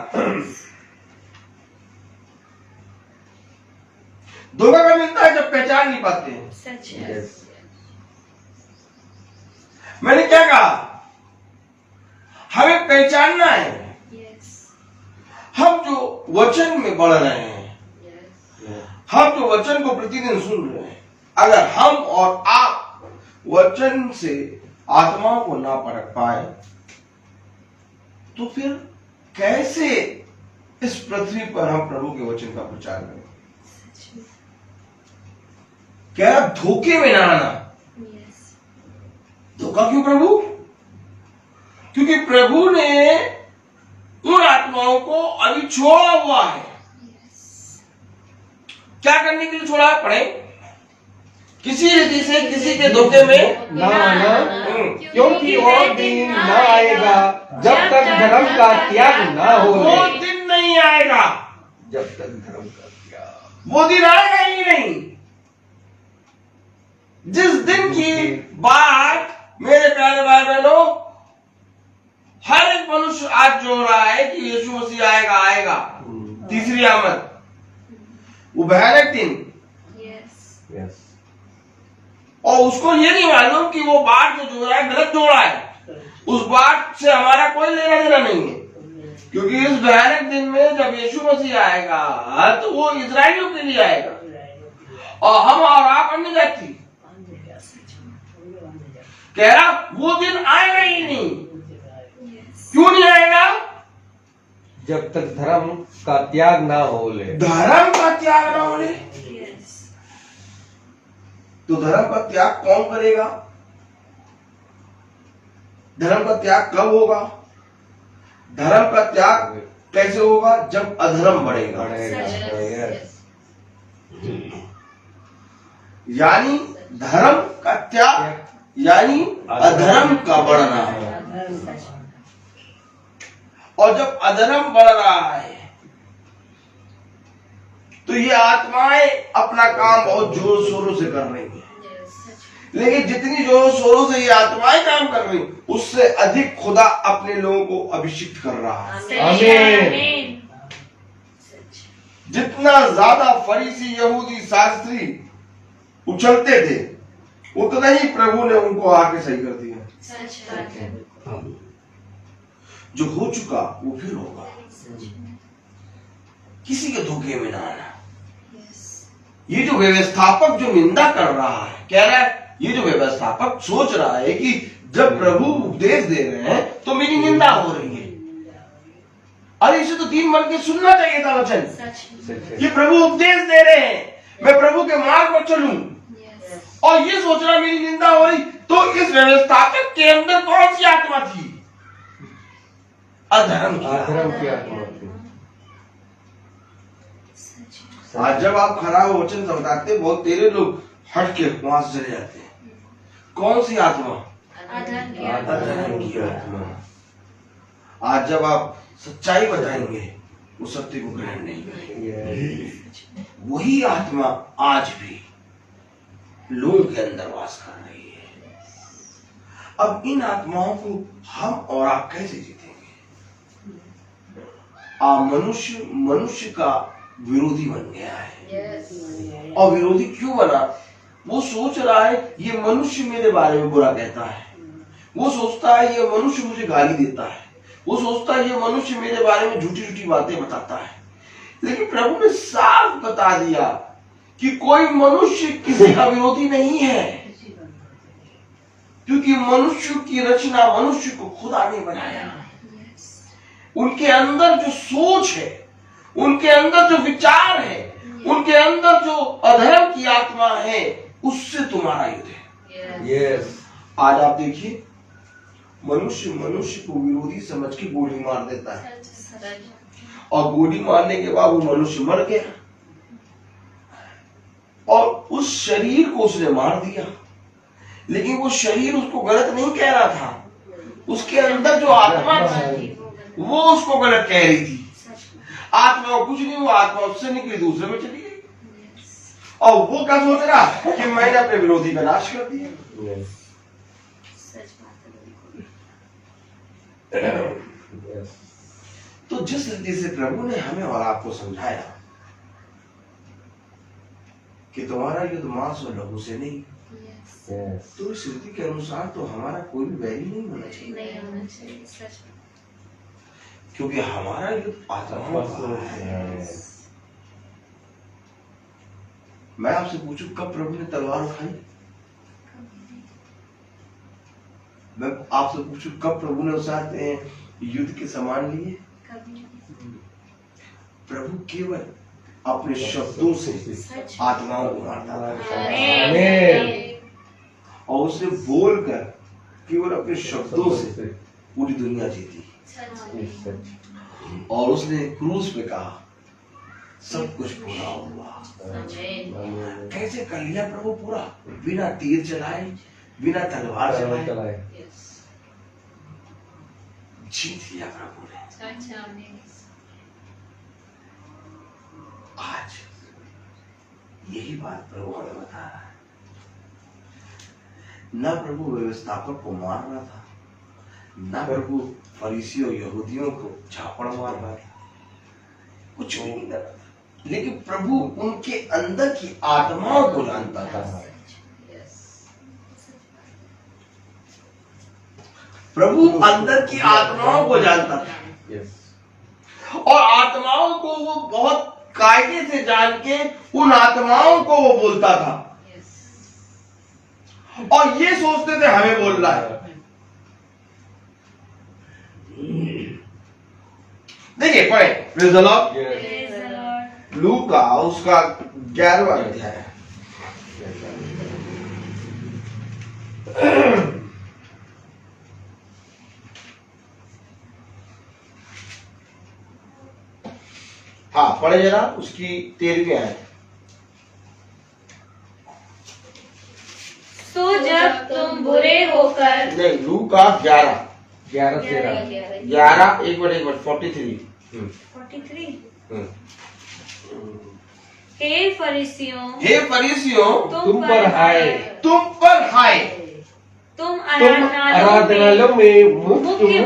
धोखा कब मिलता है? जब पहचान नहीं पाते हैं। सच है। मैंने क्या कहा? हमें पहचानना है हम जो वचन में बढ़ रहे हैं, हम जो वचन को प्रतिदिन सुन रहे हैं, अगर हम और आप वचन से आत्माओं को ना परख पाए तो फिर कैसे इस पृथ्वी पर हम प्रभु के वचन का प्रचार करें? क्या धोखे में ना आना। धोखा क्यों प्रभु? क्योंकि प्रभु ने उन आत्माओं को अभी छोड़ा हुआ है। क्या करने के लिए छोड़ा है? पढ़े। किसी रीति से किसी के धोखे में ना आना, क्योंकि वो दिन ना आएगा जब तक धर्म का त्याग ना हो। वो दिन नहीं आएगा जब तक धर्म का त्याग। वो दिन आएगा ही नहीं। जिस दिन की बात मेरे प्यारे भाई बहनों हर एक मनुष्य आज जो हो रहा है कि यीशु मसीह आएगा, तीसरी आमद, वो भयानक दिन। और उसको ये नहीं मालूम कि वो बात जो रहा है गलत जोड़ा है। उस बात से हमारा कोई लेना देना नहीं है, क्योंकि इस भयानक दिन में जब यीशु मसीह आएगा तो वो इजराइलियों के लिए आएगा और हम और आप अन्य जाति। कह रहा वो दिन आएगा ही नहीं। क्यों नहीं आएगा? जब तक धर्म का त्याग ना हो ले। धर्म का त्याग ना हो ले। तो धर्म का त्याग कौन करेगा? धर्म का त्याग कब होगा? धर्म का त्याग कैसे होगा? जब अधर्म बढ़ेगा। यानी धर्म का त्याग यानी अधर्म का बढ़ना। और जब अधर्म बढ़ रहा है तो ये आत्माएं अपना काम बहुत जोर शोरों से कर रही हैं। लेकिन जितनी जोर शोरों से ये आत्माएं काम कर रही उससे अधिक खुदा अपने लोगों को अभिषिक्त कर रहा है। आमीन। जितना ज्यादा फरीसी यहूदी शास्त्री उछलते थे उतना ही प्रभु ने उनको आके सही कर दिया। जो हो चुका वो फिर होगा। किसी के धोखे में ना आना। ये जो व्यवस्थापक जो निंदा कर रहा है, कह रहा है, ये जो व्यवस्थापक सोच रहा है कि जब प्रभु उपदेश दे रहे हैं तो मेरी निंदा हो रही है, अरे इसे तो दीन मन के सुनना चाहिए था वचन। सच में। सच है। ये प्रभु उपदेश दे रहे हैं, मैं प्रभु के मार्ग पर चलूं, यस और ये सोचना मेरी निंदा हो रही, तो इस व्यवस्थापक के अंदर कौन सी आत्मा थी? अधर्म की आत्मा। अधर्म की आत्मा थी। सच में। आज जब आप खरा हो वचन समझाते, बहुत तेरे लोग हट के वहां से चले जाते हैं। कौन सी आत्मा? अधर्म की आत्मा। अधर्म की आत्मा। आज जब आप सच्चाई बताएंगे, वो सत्य को ग्रहण नहीं करेंगे। वही आत्मा आज भी लोगों के अंदर वास कर रही है। अब इन आत्माओं को हम और आप कैसे जीतेंगे? मनुष्य का विरोधी बन गया है। और विरोधी क्यों बना? वो सोच रहा है ये मनुष्य मेरे बारे में बुरा कहता है, वो सोचता है ये मनुष्य मुझे गाली देता है, वो सोचता है ये मनुष्य मेरे बारे में झूठी झूठी बातें बताता है। लेकिन प्रभु ने साफ बता दिया कि कोई मनुष्य किसी का विरोधी नहीं है, क्योंकि मनुष्य की रचना, मनुष्य को खुदा ने बनाया। उनके अंदर जो सोच है, उनके अंदर जो विचार है, उनके अंदर जो अधर्म की आत्मा है, उससे तुम्हारा युद्ध है। यस। आज आप देखिए, मनुष्य को विरोधी समझ के गोली मार देता है, और गोली मारने के बाद वो मनुष्य मर गया, और उस शरीर को उसने मार दिया। लेकिन वो शरीर उसको गलत नहीं कह रहा था, उसके अंदर जो आत्मा थी वो उसको गलत कह रही थी। आत्मा को कुछ नहीं हुआ, आत्मा उससे निकली, दूसरे में चली गई, और वो क्या सोच रहा कि मैंने अपने विरोधी का नाश कर दिया। सच बात है। तो जिस रीति से प्रभु ने हमें और आपको समझाया कि तुम्हारा युद्ध मांस और लहू से नहीं, तो इस रीति के अनुसार तो हमारा कोई भी वैरी नहीं होना चाहिए, नहीं होना चाहिए। सच में। क्योंकि हमारा युद्ध आत्माओं का है। मैं आपसे पूछूं, कब प्रभु ने तलवार उठाई? मैं आपसे पूछूं, कब प्रभु ने उस रात युद्ध के सामान लिए? कभी प्रभु केवल अपने शब्दों से आत्माओं को मारता था, और उसने बोलकर केवल अपने शब्दों से पूरी दुनिया जीती। और उसने क्रूस पे कहा, सब कुछ पूरा हुआ। कैसे कर लिया प्रभु पूरा? बिना तीर चलाए, बिना तलवार चलाए जीत लिया प्रभु ने। आज यही बात प्रभु हमें बता रहा है। न प्रभु व्यवस्थापक को मार रहा था, न प्रभु फरीसियों यहूदियों को झापड़ मार रहा था, कुछ भी नहीं कर रहा था। लेकिन प्रभु उनके अंदर की आत्माओं को जानता था। प्रभु अंदर की आत्माओं को जानता था, और आत्माओं को वो बहुत कायदे से जान के उन आत्माओं को वो बोलता था, और ये सोचते थे हमें बोल रहा है। देखिए पढ़े, प्रेज़ द लॉर्ड। लूका उसका 11वां अध्याय। हाँ पढ़े जरा, उसकी 13वीं आयत। तो जब तुम बुरे होकर, नहीं, लूका 11 13 एक मिनट 43। 43। हे फरीसियों, तुम पर हाय, तुम आराधनालयों में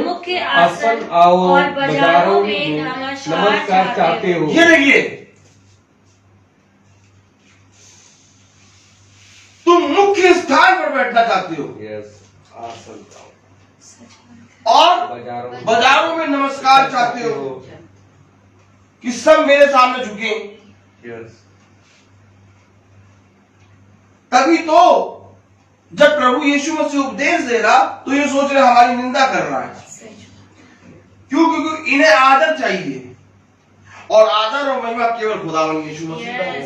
मुख्य आसन और बाजारों में नमस्कार चाहते हो। ये देखिए, तुम मुख्य स्थान पर बैठना चाहते हो, और बाजारों में नमस्कार चाहते हो कि सब मेरे सामने झुके। तभी तो जब प्रभु यीशु मसीह उपदेश दे रहा, तो ये सोच रहे हमारी निंदा कर रहा है। क्यों? क्योंकि इन्हें आदर चाहिए, और आदर और महिमा केवल खुदावन यीशु मसीह का है।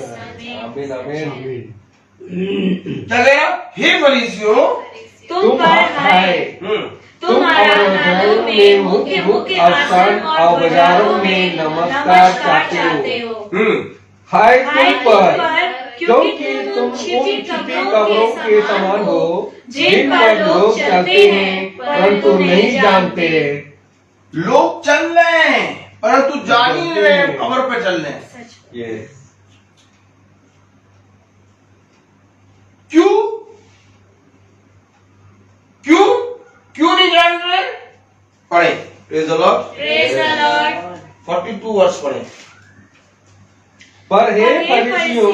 आमीन आमीन। क्या कह रहा? हे फरीसियों, तुम पर हाय, तुम आराधनालयों में मुख्य मुख्य आसन और बाजारों में नमस्कार चाहते हो। हाय हाय तुम पर, क्योंकि तुम उन छिपी कब्रों के समान हो जिन पर लोग चलते हैं परंतु नहीं जानते। लोग चल रहे हैं परंतु जान ही नहीं रहे कब्र पे चल रहे हैं। ये क्यों क्यों क्यों नहीं जान रहे? पढ़े praise the Lord. Praise the Lord. 42 वर्ष पढ़े। पर हे फरीसियों,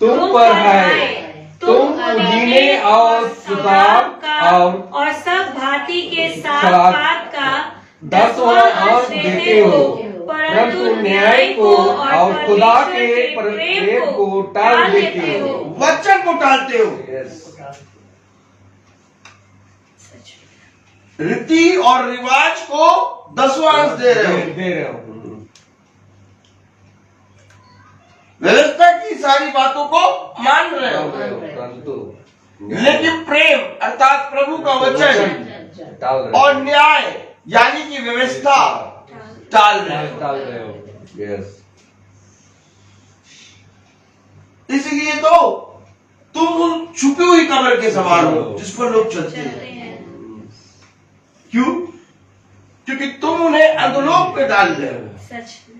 तुम पर है, तुम पुदीने और सुदाब और सब भांति के साथ सलाद पात का 10वां अंश देते हो, परंतु न्याय को और खुदा के प्रेम को टाल देते हो। वचन को टालते हो, रीति और रिवाज को 10वां अंश दे रहे हो, व्यवस्था की सारी बातों को मान रहे हो, लेकिन प्रेम अर्थात प्रभु का वचन और न्याय यानी कि व्यवस्था टाल रहे हो। इसलिए तो तुम उन छुपी हुई कब्र के समान हो जिस पर लोग चलते हैं। क्यों? क्योंकि तुम उन्हें अधोलोक पे डाल रहे हो। सच में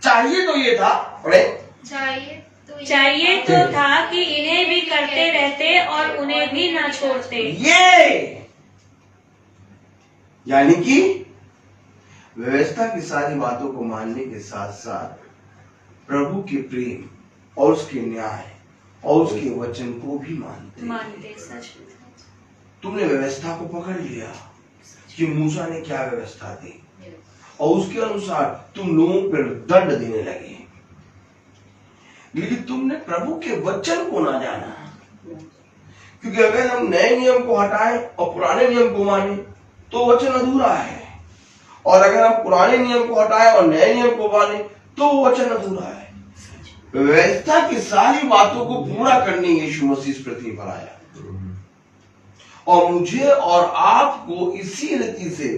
चाहिए तो ये था, पढ़े, चाहिए तो था कि इन्हें भी करते रहते और उन्हें भी ना छोड़ते। ये यानी कि व्यवस्था की सारी बातों को मानने के साथ साथ प्रभु के प्रेम और उसके न्याय और उसके वचन को भी मानते। सच में तुमने व्यवस्था को पकड़ लिया कि मूसा ने क्या व्यवस्था दी और उसके अनुसार तुम लोगों पर दंड देने लगे, लेकिन तुमने प्रभु के वचन को ना जाना। क्योंकि अगर हम नए नियम को हटाएं और पुराने नियम को माने तो वचन अधूरा है, और अगर हम पुराने नियम को हटाएं और नए नियम को माने तो वचन अधूरा है। व्यवस्था की सारी बातों को पूरा करने यीशु मसीह पृथ्वी पर आया, और मुझे और आपको इसी रीति से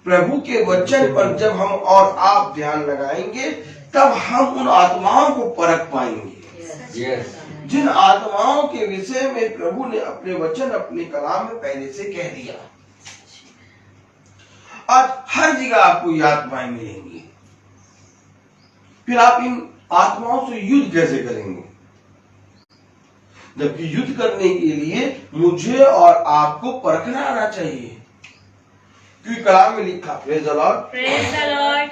प्रभु के वचन पर जब हम और आप ध्यान लगाएंगे तब हम उन आत्माओं को परख पाएंगे जिन आत्माओं के विषय में प्रभु ने अपने वचन अपने कलाम में पहले से कह दिया। आज हर जगह आपको ये आत्माएं मिलेंगी, फिर आप इन आत्माओं से युद्ध कैसे करेंगे? जबकि युद्ध करने के लिए मुझे और आपको परखना आना चाहिए, क्योंकि कलाम में लिखा, praise the Lord, praise the Lord.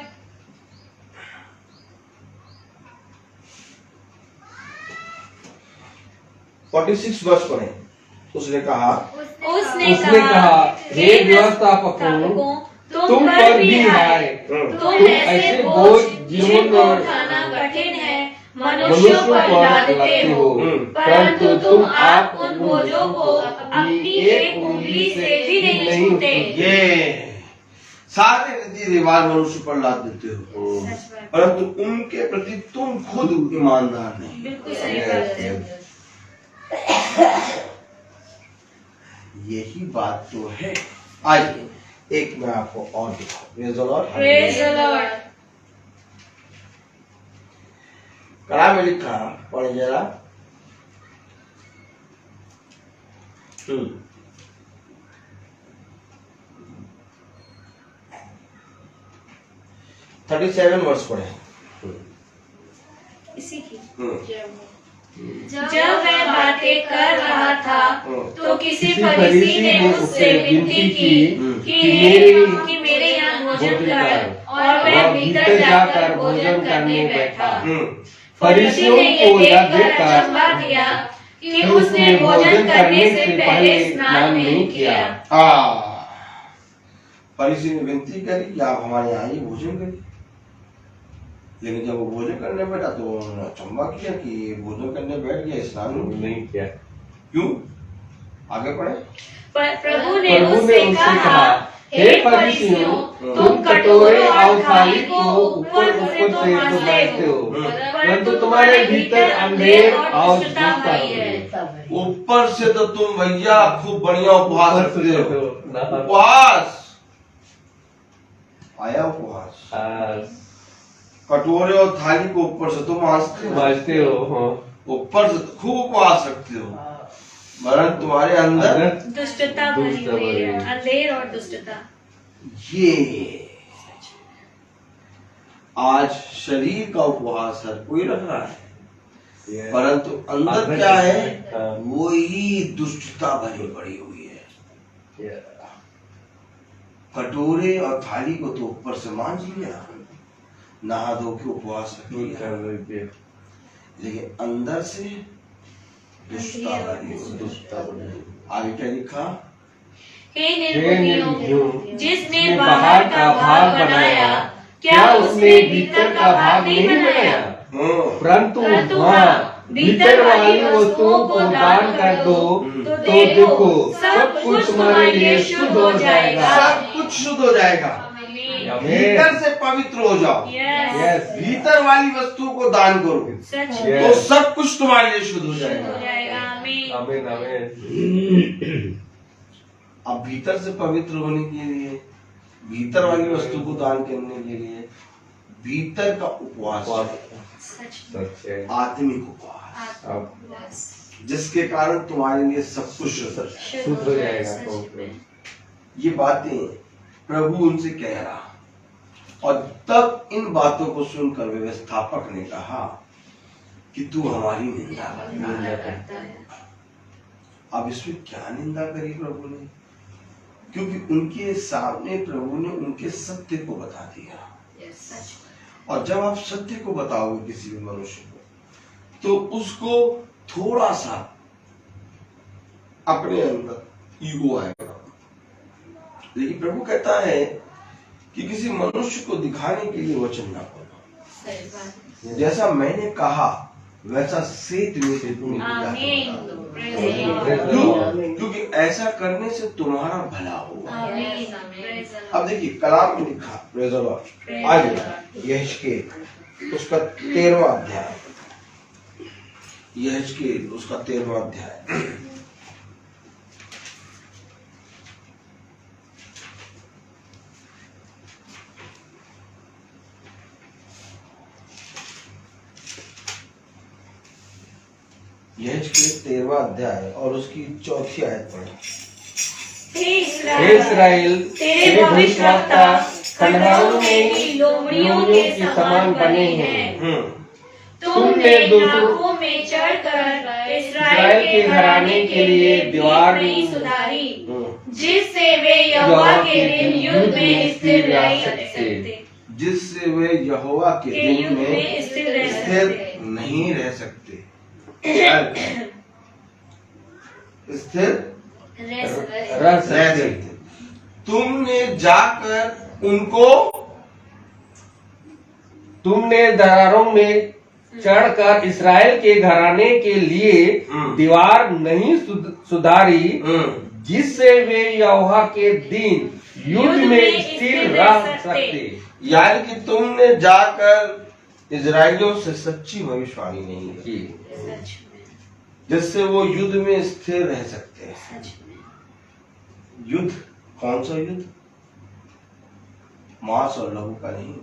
46 वर्ष पढ़े। उसने कहा हे व्यवस्थापकों, तुम पर भी है, तुम ऐसे बोझ जिनको उठाना कठिन है मनुष्यों पर लादते हो, परंतु तुम आप उन बोझों को अपनी एक उंगली से भी नहीं छूते। ये सारे रीति रिवाज मनुष्य पर लाद देते हो, परंतु उनके प्रति तुम खुद ईमानदार नहीं। बिल्कुल सही बात है। यही बात तो है। आइए एक मैं आपको और दिखाऊं। Praise the Lord. Praise the Lord. कलाम में लिखा, पढ़े जरा। 37 वर्ष पढ़े। इसी की जब जब वह बातें कर रहा था तो किसी फरीसी ने उससे विनती की कि मेरे यहाँ भोजन कर, और वह भीतर जाकर भोजन करने बैठा। फरीसियों ने ये देखकर अचंभा किया कि उसने भोजन करने से पहले स्नान नहीं किया। फरीसी ने विनती करी कि आप हमारे यहाँ आइए भोजन करिए, लेकिन जब वो भोजन करने बैठा तो उन्होंने अचंभा किया कि भोजन करने बैठ गया, स्नान नहीं किया। क्यों? आगे पढ़े। प्रभु ने प्रभु ने उससे उससे कहा, कहा, हे फरीसियों, तुम कटोरे और थाली को ऊपर से तो मांजते हो, परंतु तुम्हारे भीतर अंधेर और दुष्टता भरी है। ऊपर से तो तुम भैया खूब बढ़िया उपवास रखते हो। उपवास आया, उपवास कटोरे और थाली को ऊपर से तुम मांजते हो, ऊपर से खूब उपवास रखते हो, वरन तुम्हारे अंदर दुष्टता भरी हुई है, अंधेर और दुष्टता। ये आज शरीर का उपवास हर कोई रख रहा है, परंतु अंदर क्या है, वही दुष्टता भरी पड़ी हुई है। कटोरे और थाली को तो ऊपर से मांज लिया, नहा धो के उपवास रख लिया, लेकिन अंदर से दुष्टता भरी हुई। आगे क्या लिखा, हे निर्बुद्धियों, जिसने बाहर का भाग बनाया, क्या उसने भीतर का भाग नहीं बनाया? परंतु हाँ, भीतर वाली वस्तुओं को दान कर दो, तो देखो सब कुछ तुम्हारे लिए शुद्ध हो जाएगा। सब कुछ शुद्ध हो जाएगा। भीतर से पवित्र हो जाओ। यस, भीतर वाली वस्तुओं को दान करो, सच तो सब कुछ तुम्हारे लिए शुद्ध हो हो जाएगा। जाएगा। आमीन। आमीन, आमीन। अब भीतर से पवित्र होने के लिए, भीतर वाली वस्तु को दान करने के लिए भीतर का उपवास, आत्मिक उपवास, जिसके कारण तुम्हारे लिए सब कुछ शुद्ध हो जाएगा। ये बातें प्रभु उनसे कह रहा, और तब इन बातों को सुनकर व्यवस्थापक ने कहा कि तू हमारी निंदा करता है। अब इसमें क्या निंदा करी प्रभु ने, क्योंकि उनके सामने प्रभु ने उनके सत्य को बता दिया। और जब आप सत्य को बताओगे किसी भी मनुष्य को, तो उसको थोड़ा सा अपने अंदर ईगो आएगा। लेकिन प्रभु कहता है कि किसी मनुष्य को दिखाने के लिए वचन ना बोलो, जैसा मैंने कहा वैसा सेत में से तुम क्योंकि ऐसा करने से तुम्हारा भला होगा। अब देखिए कलाम में लिखा, प्रेज़ द लॉर्ड। आगे यहेजकेल उसका 13वां अध्याय, यहेजकेल उसका 13वां अध्याय, यहेजकेल 13वां अध्याय और उसकी 4थी आयत पढ़ो। हे हे इस्राएल, तेरे भविष्यवक्ता खंडहरों में लोमड़ियों के समान बने हैं। तुमने नाकों में चढ़कर इस्राएल के घराने के लिए दीवार नहीं सुधारी, जिससे वे यहोवा के दिन युद्ध में स्थिर रह सकते, जिससे वे यहोवा के दिन में स्थिर नहीं रह सकते। स्थिर रह सकते। तुमने जाकर उनको, तुमने दरारों में चढ़कर इस्राएल के घराने के लिए दीवार नहीं सुधारी, जिससे वे यहोवा के दिन युद्ध में स्थिर रह सकते। यानी कि तुमने जाकर इजराइलियों से सच्ची भविष्यवाणी नहीं की, जिससे वो युद्ध में स्थिर रह सकते हैं। युद्ध कौन सा युद्ध? मांस और लहू का नहीं,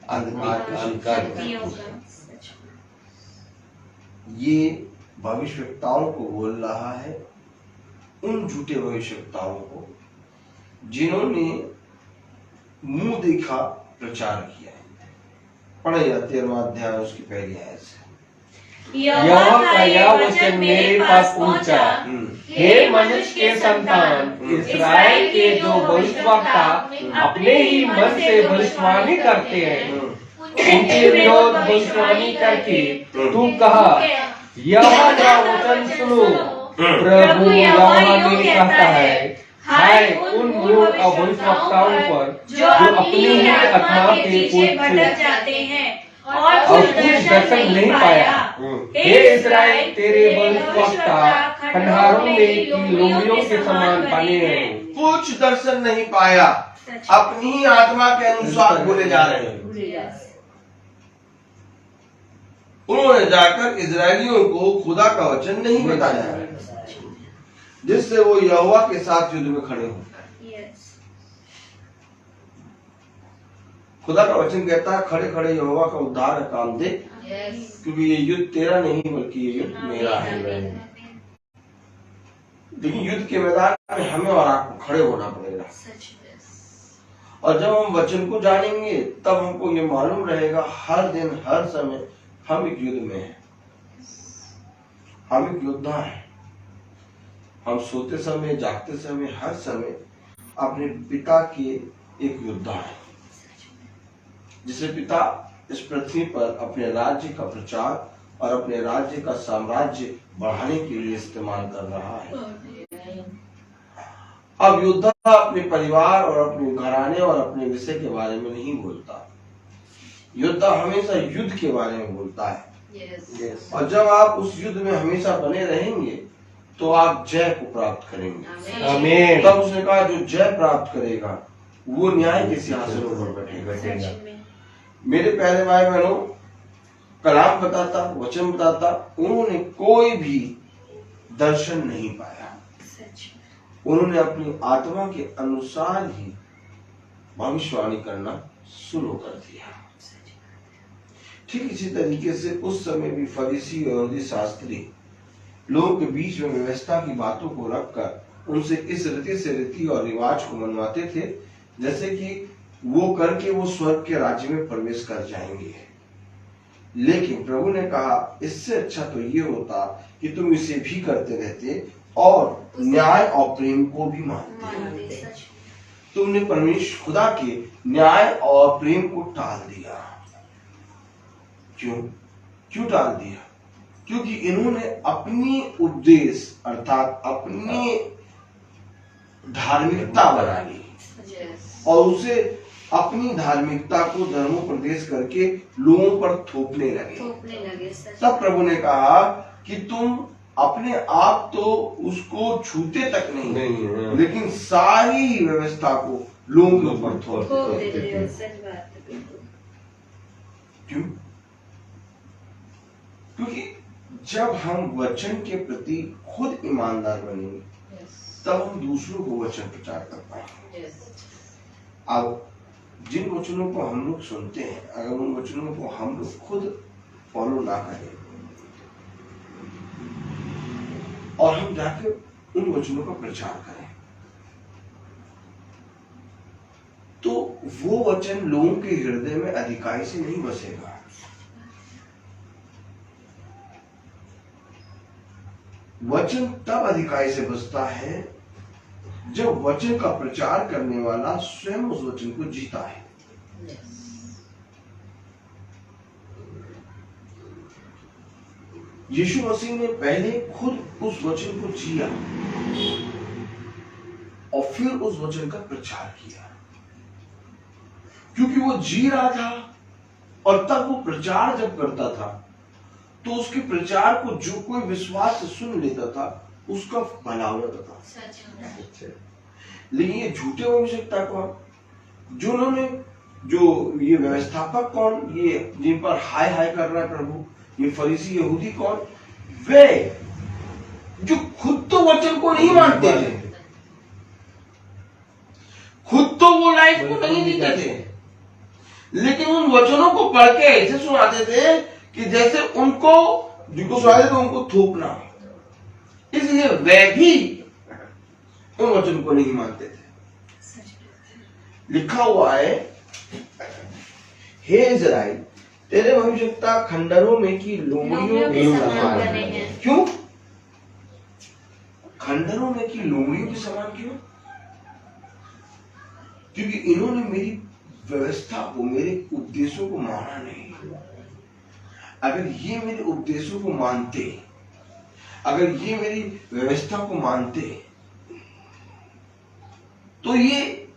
अंधकार का। ये भविष्यवक्ताओं को बोल रहा है, उन झूठे भविष्यवक्ताओं को जिन्होंने मुंह देखा प्रचार किया है। पढ़े 13वां अध्याय उसकी पहली आयत से। यहोवा का यह वचन मेरे पास पहुंचा, हे मनुष्य के संतान, इस्राएल के जो भविष्यवक्ता अपने ही मन से भविष्यवाणी करते हैं, उनके विरोध भविष्यवाणी करके तू कहा, यहोवा का वचन सुनो। प्रभु यहोवा ये कहता है, हाय उन मूर्ख और भविष्यवक्ताओं पर जो अपनी ही आत्मा के पीछे भटक जाते हैं और कुछ दर्शन नहीं पाया। हे इस्राएल, तेरे भविष्यवक्ता खंडहरों में की लोमड़ियों के समान बने हैं। कुछ दर्शन नहीं पाया, अपनी ही आत्मा के अनुसार बोले जा रहे हैं। उन्होंने जाकर इजरायलियों को खुदा का वचन नहीं बताया, जिससे वो यहोवा के साथ युद्ध में खड़े हों। खुदा का वचन कहता है खड़े खड़े यहोवा का उद्धार का काम दे, क्योंकि ये युद्ध तेरा नहीं बल्कि ये युद्ध मेरा है। लेकिन युद्ध के मैदान में हमें और आपको खड़े होना पड़ेगा। और जब हम वचन को जानेंगे तब हमको ये मालूम रहेगा हर दिन हर समय हम एक युद्ध में हैं। हम एक योद्धा हैं। हम सोते समय, जागते समय, हर समय अपने पिता के एक योद्धा हैं, जिसे पिता इस पृथ्वी पर अपने राज्य का प्रचार और अपने राज्य का साम्राज्य बढ़ाने के लिए इस्तेमाल कर रहा है। अब योद्धा अपने परिवार और अपने घराने और अपने विषय के बारे में नहीं बोलता। योद्धा हमेशा युद्ध के बारे में बोलता है। और जब आप उस युद्ध में हमेशा बने रहेंगे तो आप जय को प्राप्त करेंगे। आमीन। तब उसने कहा जो जय प्राप्त करेगा वो न्याय के सिंहासनों पर बैठेगा। मेरे प्यारे भाई बहनों, कलाम बताता, वचन बताता, उन्होंने कोई भी दर्शन नहीं पाया। उन्होंने अपनी आत्मा के अनुसार ही भविष्यवाणी करना शुरू कर दिया। ठीक इसी तरीके से उस समय भी फरीसी और यहूदी शास्त्री लोगों के बीच में व्यवस्था की बातों को रखकर उनसे इस रीति से रीति और रिवाज को मनवाते थे, जैसे कि वो करके वो स्वर्ग के राज्य में प्रवेश कर जाएंगे। लेकिन प्रभु ने कहा इससे अच्छा तो ये होता कि तुम इसे भी करते रहते और न्याय और प्रेम को भी मानते। तुमने परमेश्वर खुदा के न्याय और प्रेम को टाल दिया। क्यों टाल दिया? क्योंकि इन्होंने अपनी उपदेश अर्थात अपनी धार्मिकता बना ली और उसे अपनी धार्मिकता को धर्मोपदेश करके लोगों पर थोपने लगे। तब प्रभु ने कहा कि तुम अपने आप तो उसको छूते तक नहीं, लेकिन सारी व्यवस्था को लोगों के ऊपर थोप देते हो। क्यों? क्योंकि जब हम वचन के प्रति खुद ईमानदार बनेंगे तब हम दूसरों को वचन प्रचार कर पाएंगे। अब जिन वचनों को हम लोग सुनते हैं, अगर उन वचनों को हम लोग खुद फॉलो ना करें और हम जाकर उन वचनों का प्रचार करें, तो वो वचन लोगों के हृदय में अधिकाई से नहीं बसेगा। वचन तब अधिकाई से बसता है जब वचन का प्रचार करने वाला स्वयं उस वचन को जीता है। यीशु मसीह ने पहले खुद उस वचन को जिया और फिर उस वचन का प्रचार किया, क्योंकि वो जी रहा था और तब वो प्रचार जब करता था तो उसके प्रचार को जो कोई विश्वास से सुन लेता था उसका भला होता था। लेकिन ये झूठे अभिषेकता कौन, जो ये व्यवस्थापक कौन, ये जिन पर हाय हाय कर रहा है प्रभु, ये फरीसी यहूदी कौन, वे जो खुद तो वचन को नहीं मानते थे, खुद तो वो लाइफ को नहीं जीते थे, लेकिन उन वचनों को पढ़ के ऐसे सुनाते थे कि जैसे उनको जिनको सुनाते थे उनको थोपना। इसलिए वे भी उन वचन को नहीं मानते थे। लिखा हुआ है, हे इज़राइल तेरे भविष्यवक्ता खंडहरों में की लोमड़ियों के समान हैं। क्यों खंडहरों में की लोमड़ियों के समान? क्यों? क्योंकि इन्होंने मेरी व्यवस्था को, मेरे उपदेशों को माना नहीं। अगर ये मेरे उपदेशों को मानते, अगर ये मेरी व्यवस्था को मानते, तो ये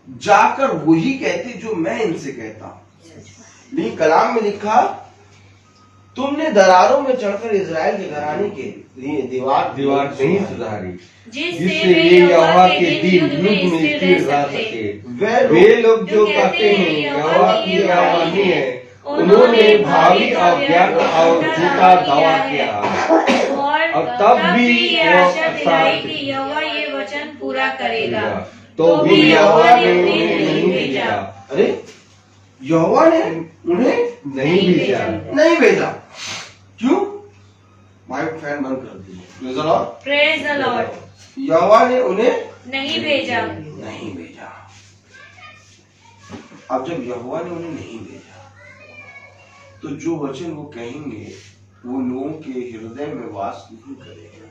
जाकर वही कहते जो मैं इनसे कहता हूं। लेकिन कलाम में लिखा तुमने दरारों में चढ़कर इजराइल के घराने के लिए दीवार नहीं सुधारी, जिससे जिससे वे यहोवा के दिन युद्ध में स्थिर रह सके। वे लोग जो कहते हैं यहोवा की यह वाणी है, उन्होंने भावी अज्ञात और झूठा दावा किया, और तब भी ये आशा दिलाई कि यहोवा ये वचन पूरा करेगा, तो भी यहोवा ने उन्हें नहीं भेजा। अरे यहोवा ने उन्हें नहीं भेजा। क्यों? माइक फैन बंद कर दीजिए। Praise the Lord. यहोवा ने उन्हें नहीं भेजा। अब जब यहोवा ने उन्हें नहीं भेजा, तो जो वचन वो कहेंगे वो लोगों के हृदय में वास नहीं करेगा।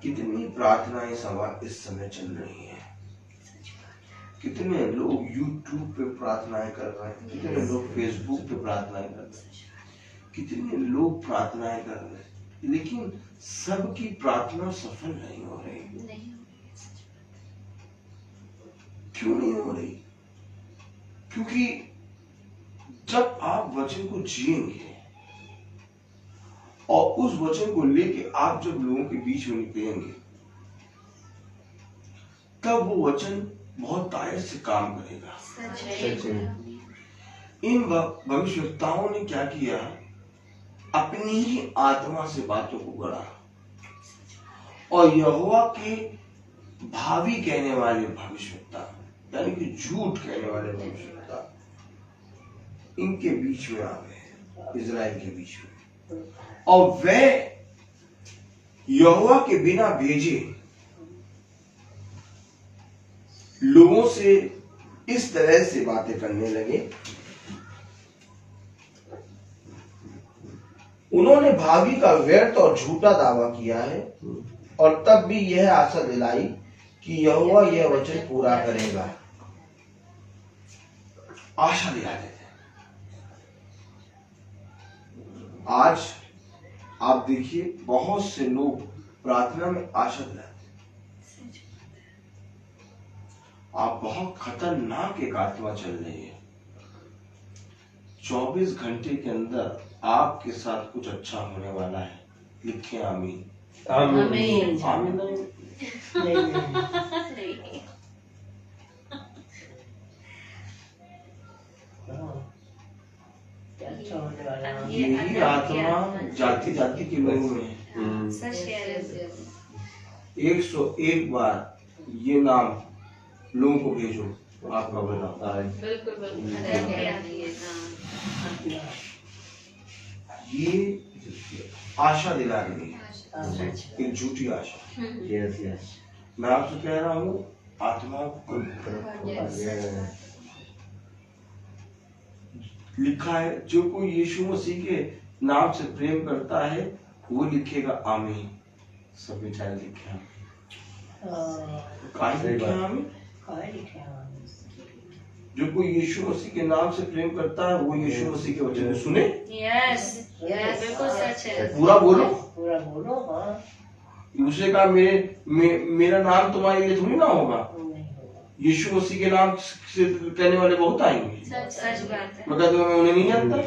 कितनी प्रार्थनाएं इस समय चल रही हैं, कितने लोग YouTube पे प्रार्थनाएं कर रहे हैं, कितने लोग Facebook पे प्रार्थनाएं कर रहे हैं, कितने लोग प्रार्थनाएं कर रहे हैं, लेकिन सबकी प्रार्थना सफल नहीं हो रही। क्यों नहीं हो रही? क्योंकि जब आप वचन को जिएंगे और उस वचन को लेके आप जब लोगों के बीच में निकलेंगे, तब वो वचन बहुत दायर से काम करेगा। इन भविष्यवक्ताओं ने क्या किया? अपनी ही आत्मा से बातों को गढ़ा, और यहोवा के भावी कहने वाले भविष्यवक्ता, यानी कि झूठ कहने वाले भविष्यवक्ता, इनके बीच में आ गए, इजराइल के बीच में, और वे यहोवा के बिना भेजे लोगों से इस तरह से बातें करने लगे। उन्होंने भावी का व्यर्थ और झूठा दावा किया है, और तब भी यह आशा दिलाई कि यहोवा यह वचन पूरा करेगा। आशा दिलाते थे। आज आप देखिए, बहुत से लोग प्रार्थना में आशा दिलाते हैं। आप बहुत खतरनाक एक आत्मा चल रही है। 24 घंटे के अंदर आपके साथ कुछ अच्छा होने वाला है। लिखे आमीन। आमीन। आमीन। यही आत्मा जाति जाति के लोगों में है। 101 बार ये नाम लोगों को भेजो, आपका भला है। ये आशा दिला रही है, एक झूठी आशा। मैं आपसे कह रहा हूँ, आत्माओं को लिखा है, जो कोई यीशु मसीह के नाम से प्रेम करता है वो लिखेगा आमीन। सब बेचारे लिखे हैं। जो कोई यीशु मसीह के नाम से प्रेम करता है वो यीशु मसीह के वचन को सुने। यस, बिल्कुल सच है। पूरा बोलो। हाँ। दूसरे का मेरा नाम तुम्हारे लिए थोड़ी ना होगा। यीशु मसीह के नाम से कहने वाले बहुत आएंगे। सच बात है। मगर मैं उन्हें नहीं जानता।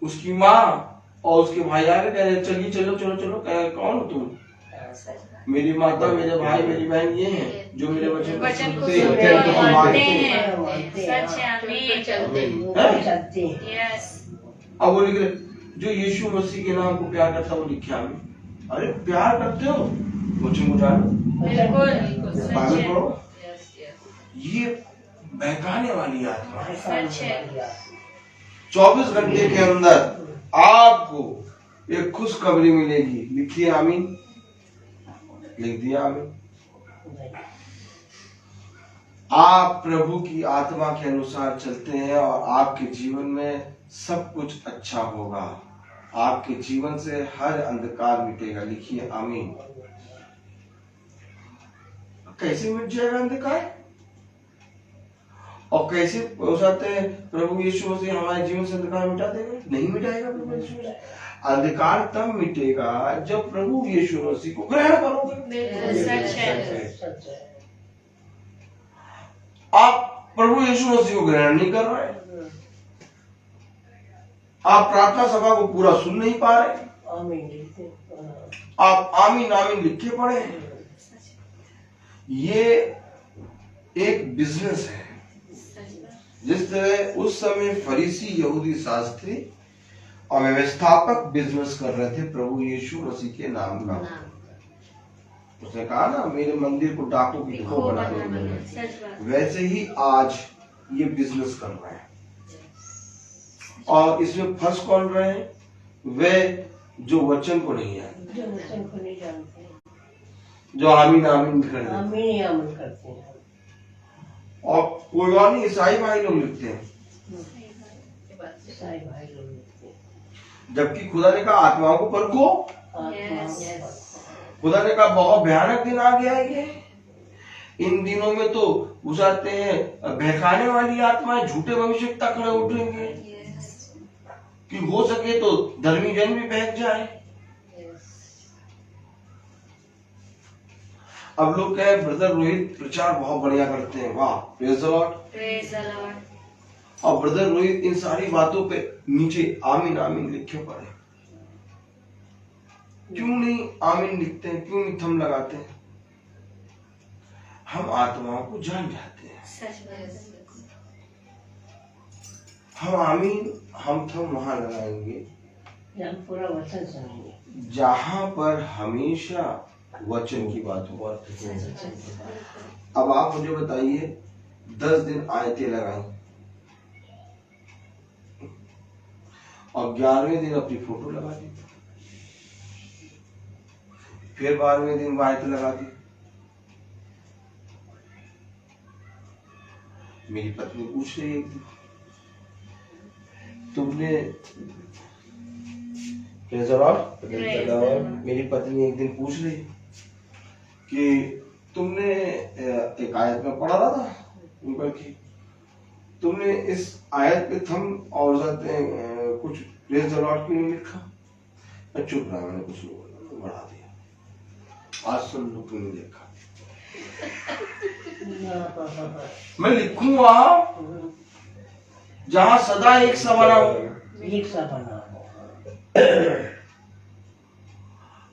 उसकी माँ और उसके भाई आगे कह रहे चलिए चलो चलो चलो। कौन हो तुम? मेरी माता, मेरे भाई, मेरी बहन ये हैं जो मेरे वचन को सुनते हैं, मानते हैं। सच है, आमीन। चलते हैं। यस। अब वो लिख रहे, जो यीशु मसीह के नाम को प्यार करता है वो लिखे आमीन। अरे प्यार करते हो, वचन को जानो, बिल्कुल बाइबल पढ़ो। ये बहकाने वाली आत्मा है। सच है। 24 घंटे के अंदर आपको एक खुशखबरी मिलेगी। लिखिए आमीन। लिख दिया आमीन। आप प्रभु की आत्मा के अनुसार चलते हैं और आपके जीवन में सब कुछ अच्छा होगा। आपके जीवन से हर अंधकार मिटेगा। लिखिए आमीन। कैसे मिट जाएगा अंधकार? और कैसे हो जाते हैं? प्रभु यीशु मसीह हमारे जीवन से अंधकार मिटा देगा? नहीं मिटाएगा प्रभु यीशु मसीह। अंधकार तब मिटेगा जब प्रभु यीशु मसीह को ग्रहण करोगे। सच है। आप प्रभु यीशु मसीह को ग्रहण नहीं कर रहे, आप प्रार्थना सभा को पूरा सुन नहीं पा रहे, आप आमीन आमीन लिखे पड़े हैं। ये एक बिजनेस है। जिस तरह उस समय फरीसी यहूदी शास्त्री और व्यवस्थापक बिजनेस कर रहे थे प्रभु यीशु मसीह के नाम का। उसने कहा ना, मेरे मंदिर को डाकों की खो बना दो। वैसे ही आज ये बिजनेस कर रहे हैं, और इसमें फंस कौन रहे हैं? वे जो वचन को नहीं जानते, जो आमीन आमीन करते हैं। और कोई और नहीं, ईसाई भाई लोग लिखते हैं, जबकि खुदा ने कहा आत्माओं को परखो। खुदा ने कहा बहुत भयानक दिन आ गया है ये। इन दिनों में तो बुझाते हैं बहकाने वाली आत्माएं, झूठे भविष्यवक्ता खड़े उठेंगे कि हो सके तो धर्मी जन भी बहक जाए। अब लोग कहे ब्रदर रोहित प्रचार बहुत बढ़िया करते हैं, वाह, प्रेज द लॉर्ड। और ब्रदर रोहित इन सारी बातों पे नीचे आमीन आमीन लिखे पड़े। क्यों नहीं आमीन लिखते हैं? क्यों नहीं थम लगाते हैं? हम आत्माओं को जान जाते हैं। हम आमीन हम थम वहां लगाएंगे पूरा वचन सुनेंगे, जहां पर हमेशा वचन की बात हो। अब आप मुझे बताइए, 10 दिन आयतें लगाई और 11वें दिन अपनी फोटो लगा दी, फिर 12वें दिन आयतें लगा दी। मेरी पत्नी पूछ रही है एक दिन, तुमने मेरी पत्नी एक दिन पूछ रही कि तुमने एक आयत में पढ़ा रहा था ऊपर की, तुमने इस आयत पे थम और कुछ प्रेज द लॉर्ड क्यों नहीं लिखा? मैं चुप रहा, मैंने कुछ नहीं बोला, बढ़ा दिया। आज सुन लो, क्यों नहीं देखा? मैं लिखूंगा जहां सदा एक सा बना हो।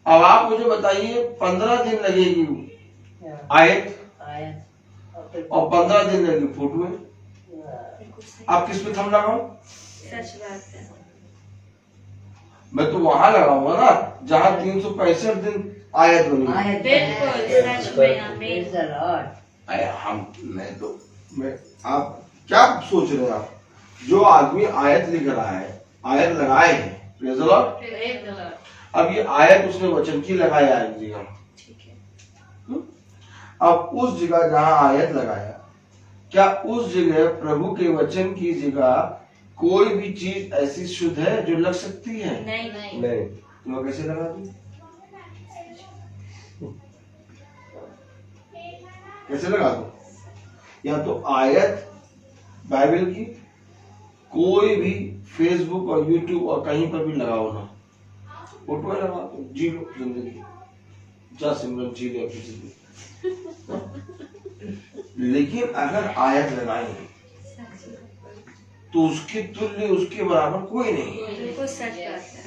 अब आप मुझे बताइए, 15 दिन लगेगी आयत और 15 दिन लगेगी फोटो में। आप किस पे थम लगाऊं? सच बात है। मैं तो वहां लगाऊंगा ना जहां 365 दिन आयत बनी। बिल्कुल सच में आमीन। मैं आप क्या सोच रहे हैं? आप जो आदमी आयत लिख रहा है, आयत लगाए हैं, प्रेज़ द लॉर्ड। अब ये आयत उसने वचन की लगाया एक जगह, अब उस जगह जहां आयत लगाया, क्या उस जगह प्रभु के वचन की जगह कोई भी चीज ऐसी शुद्ध है जो लग सकती है? नहीं। तो मैं कैसे लगा दूं? कैसे लगा दूं? या तो आयत बाइबल की कोई भी फेसबुक और यूट्यूब और कहीं पर भी लगाओ ना, फोटो लगा दो, जी लो जिंदगी, जा सिमरन जी लो अपनी जिंदगी। लेकिन अगर आयत लगाई तो उसके तुल्य, उसके बराबर कोई नहीं। बिल्कुल सच बात है।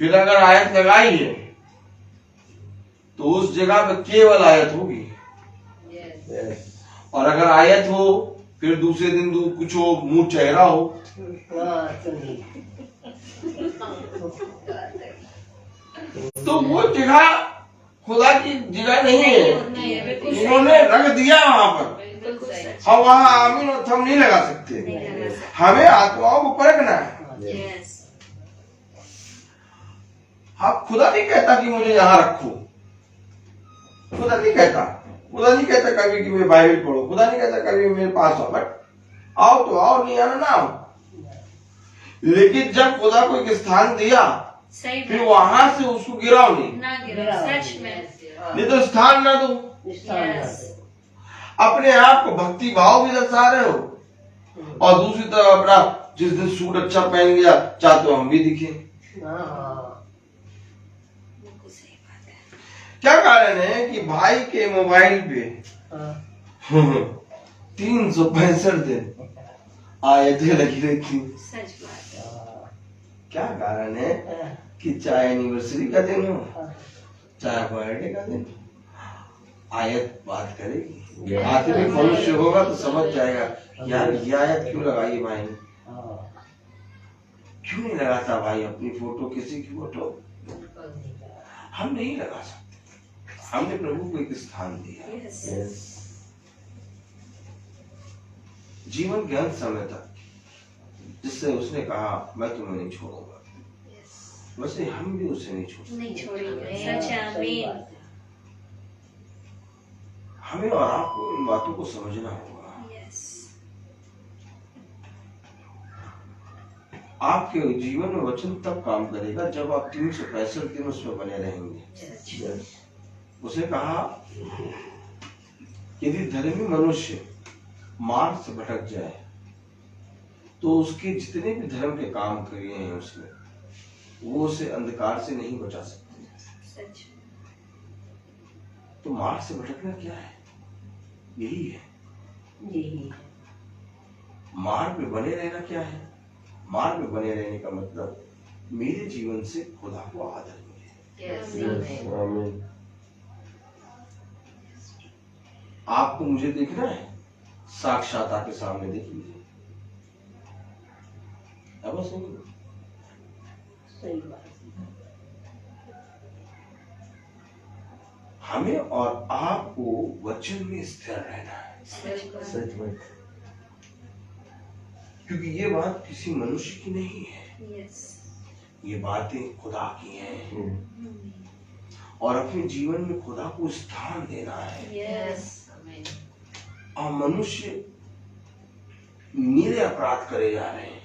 फिर अगर आयत लगाई है तो उस जगह पे केवल आयत होगी। और अगर आयत हो फिर दूसरे दिन कुछ हो, मुंह चेहरा हो, तो वो जगह खुदा की जगह नहीं है। इन्होंने रख दिया वहां पर। हम वहां आमीन और थम नहीं लगा सकते। हमें आत्माओं को परखना है। हाँ, खुदा नहीं कहता कि मुझे यहाँ रखो, खुदा नहीं कहता। खुदा नहीं कहता कभी कि मैं बाइबल पढ़ो, खुदा नहीं कहता कभी मेरे पास आओ, बट आओ तो आओ, नहीं आना ना आओ। लेकिन जब खुदा को एक स्थान दिया फिर वहां से उसको गिराओ नहीं, सच में। नहीं तो स्थान ना दो। अपने आप को भक्ति भाव भी दर्शा रहे हो और दूसरी तरफ अपना जिस दिन सूट अच्छा पहन गया चाहते हो हम भी दिखे। क्या कारण है कि भाई के मोबाइल पे 365 दिन आयतें लगी रहती। सच बात है। क्या कारण है कि चाहे एनिवर्सरी का दिन हो, चाहे बर्थडे का दिन हो, आयत बात करेगी। आत्मिक मनुष्य होगा तो समझ जाएगा यार ये आयत क्यों लगाई भाई ने, क्यों नहीं लगाता भाई अपनी फोटो, किसी की फोटो हम नहीं लगा सकते। हमने प्रभु को एक स्थान दिया। जीवन के अंत समय तक, जिससे उसने कहा मैं तुम्हें नहीं छोड़ूंगा, वैसे हम भी उसे नहीं छोड़ेंगे। नहीं छोड़ेंगे। सच है। आमीन। हमें और आपको इन बातों को समझना होगा। आपके जीवन में वचन तब काम करेगा जब आप 365 दिन उसमें बने रहेंगे। उसने कहा यदि धर्मी मनुष्य मार्ग से भटक जाए तो उसके जितने भी धर्म के काम किए हैं उसने, वो उसे अंधकार से नहीं बचा सकते। तो मार्ग से भटकना क्या है? यही है। मार्ग में बने रहना क्या है? मार्ग में बने रहने का मतलब मेरे जीवन से खुदा को आदर मिले। आपको मुझे देखना है, साक्षात आके सामने देख लीजिए। अब सही बात। हमें और आपको वचन में स्थिर रहना है। सच बात। क्योंकि ये बात किसी मनुष्य की नहीं है, ये बातें खुदा की हैं। और अपने जीवन में खुदा को स्थान देना है। और मनुष्य नीरे अपराध करे जा रहे हैं,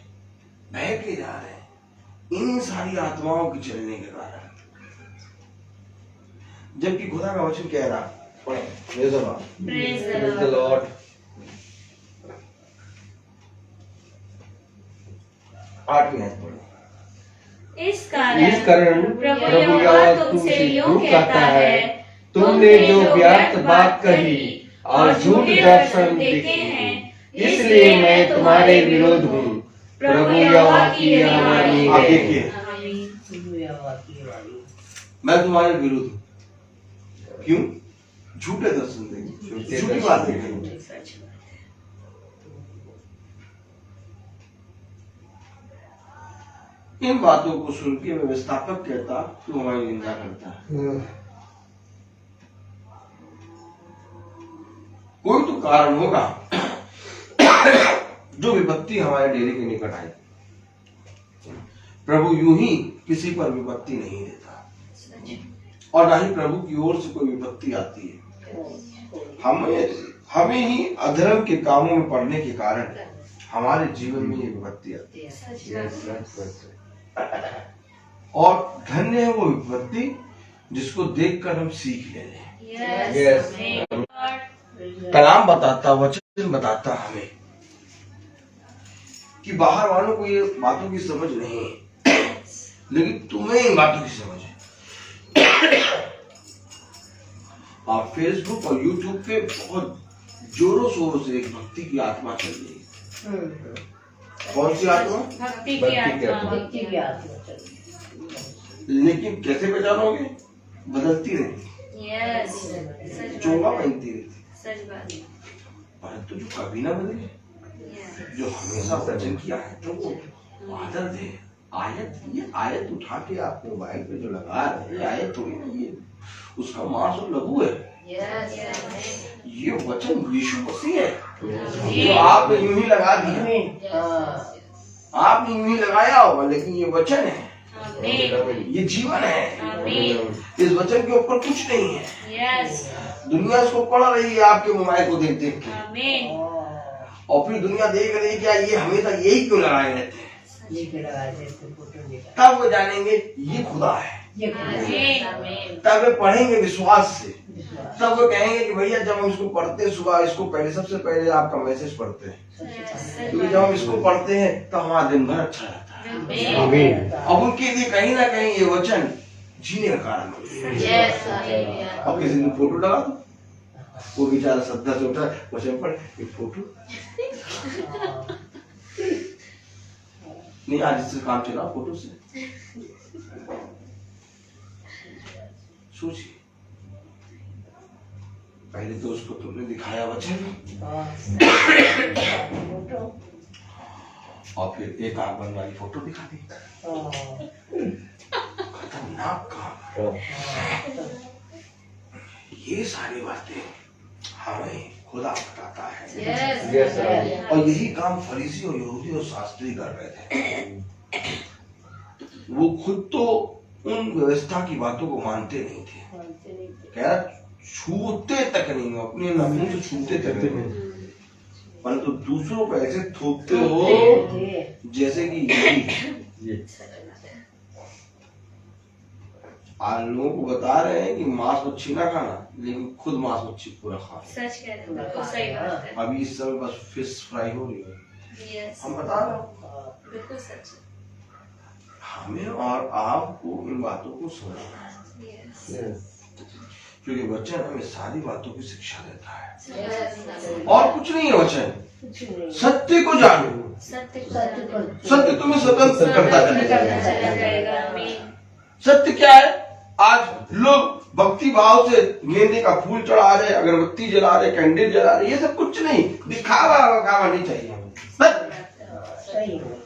बहके जा रहे हैं, इन सारी आत्माओं के चलने के कारण। जबकि खुदा का वचन कह रहा, पढ़े, Praise the Lord. आठवीं आयत पढ़े। इस कारण प्रभु यहोवा तुमसे यूं कहता है, तुमने जो व्यर्थ बात कही और झूठे दर्शन देखे हैं, इसलिए मैं तुम्हारे विरोध हूँ। प्रभु यहोवा की यह वाणी आप है। देखिए, मैं तुम्हारे विरुद्ध हूँ। क्यों? झूठे दर्शन देंगे, झूठी बातें करेंगे। इन बातों को सुन के व्यवस्थापक कहता तू हमारी निंदा करता है। कोई तो कारण होगा जो विपत्ति हमारे डेरे के निकट आई। प्रभु यूं ही किसी पर विपत्ति नहीं देता, और ना ही प्रभु की ओर से कोई विपत्ति आती है। हमें ही अधर्म के कामों में पड़ने के कारण हमारे जीवन में ये विपत्ति आती है। और धन्य है वो विपत्ति जिसको देखकर हम सीख ले लें। कलाम बताता, वचन बताता हमें कि बाहर वालों को ये बातों की समझ नहीं है, लेकिन तुम्हें इन बातों की समझ है। और फेसबुक और यूट्यूब पे बहुत जोरों शोरों से एक भक्ति की आत्मा चल रही है। कौन सी आत्मा? भक्ति की आत्मा। भक्ति की आत्मा चल रही। लेकिन कैसे पहचानोगे? बदलती रहती, चोंगा पहनती रहती, सच बात। परंतु जो कभी ना बदले, जो हमेशा वचन की आयतों को आदर दे। ये आयत उठा के आप मोबाइल पे जो लगा रहे हैं, आयत थोड़ी ना, ये उसका मांस और लघु है। ये वचन यीशु मसीह है जो आपने यूं ही लगा दिया। आपने यूं ही लगाया होगा, लेकिन ये वचन है, ये जीवन है। इस वचन के ऊपर कुछ नहीं है। दुनिया इसको पढ़ रही है आपके मोबाइल को देख देख के, और फिर दुनिया देख रही है क्या ये हमेशा यही क्यों लगाए रहते हैं। तब वो जानेंगे ये खुदा है। तब वे पढ़ेंगे विश्वास से। तब वो कहेंगे कि भैया जब हम इसको पढ़ते हैं सुबह, इसको पहले सबसे पहले आपका मैसेज पढ़ते हैं, क्योंकि जब हम इसको पढ़ते हैं तो हमारा दिन भर अच्छा रहता है। अब उनके लिए कहीं ना कहीं ये वचन जीने का कारण है। अब किसी ने फोटो लगा दो, वो बेचारा श्रद्धा से उठा, वचन पढ़, एक फोटो नहीं, आज इससे काम चला फोटो से। सोचिए, पहले तो उसको तुमने दिखाया वचन, और फिर एक आंगन वाली फोटो दिखा दी। खतरनाक काम। ये सारी बातें हमें खुदा बताता है। Yes. और यही काम फरीसी और यहूदी और शास्त्री कर रहे थे। वो खुद तो उन व्यवस्था की बातों को मानते नहीं थे, क्या छूते तक नहीं, अपने नाखून से छूते तक नहीं, परंतु दूसरों पर ऐसे थूकते हो जैसे कि ये आज लोगों को बता रहे हैं कि मांस मच्छी ना खाना, लेकिन खुद मांस मच्छी पूरा खा रहे हैं। सच कह रहे हैं, बिल्कुल सही बात है। अभी इस समय बस फिश फ्राई हो रही है, Yes. हम बता रहे हैं। बिल्कुल सच है। हमें और आपको इन बातों को समझना है, Yes. क्योंकि वचन हमें सारी बातों की शिक्षा देता है। Yes. और कुछ नहीं है वचन, सत्य को जानो, सत्य को सत्य तुम्हें स्वतंत्र करता चला जाएगा। जाएगा। आमीन। सत्य क्या है? आज लोग भक्ति भाव से गेंदे का फूल चढ़ा रहे, अगरबत्ती जला रहे, कैंडल जला रहे, ये सब कुछ नहीं, दिखावा वखावा नहीं चाहिए हमें। सही है।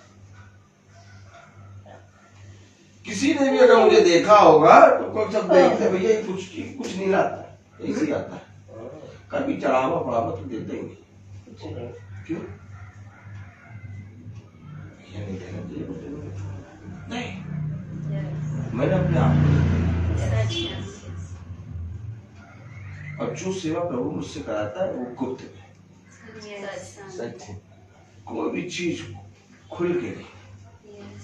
किसी ने भी अगर मुझे देखा होगा तो कोई सब देखते भैया ये कुछ नहीं लाता है, ऐसे आता है, कभी चढ़ावा पड़ावा तो देते ही नहीं। क्यों? भैया नहीं देना चाहिए, नहीं, मैंने अपने आप सच है। और जो सेवा प्रभु मुझसे कराता है वो गुप्त में, Yes. सच है। कोई भी चीज खुल के नहीं। Yes.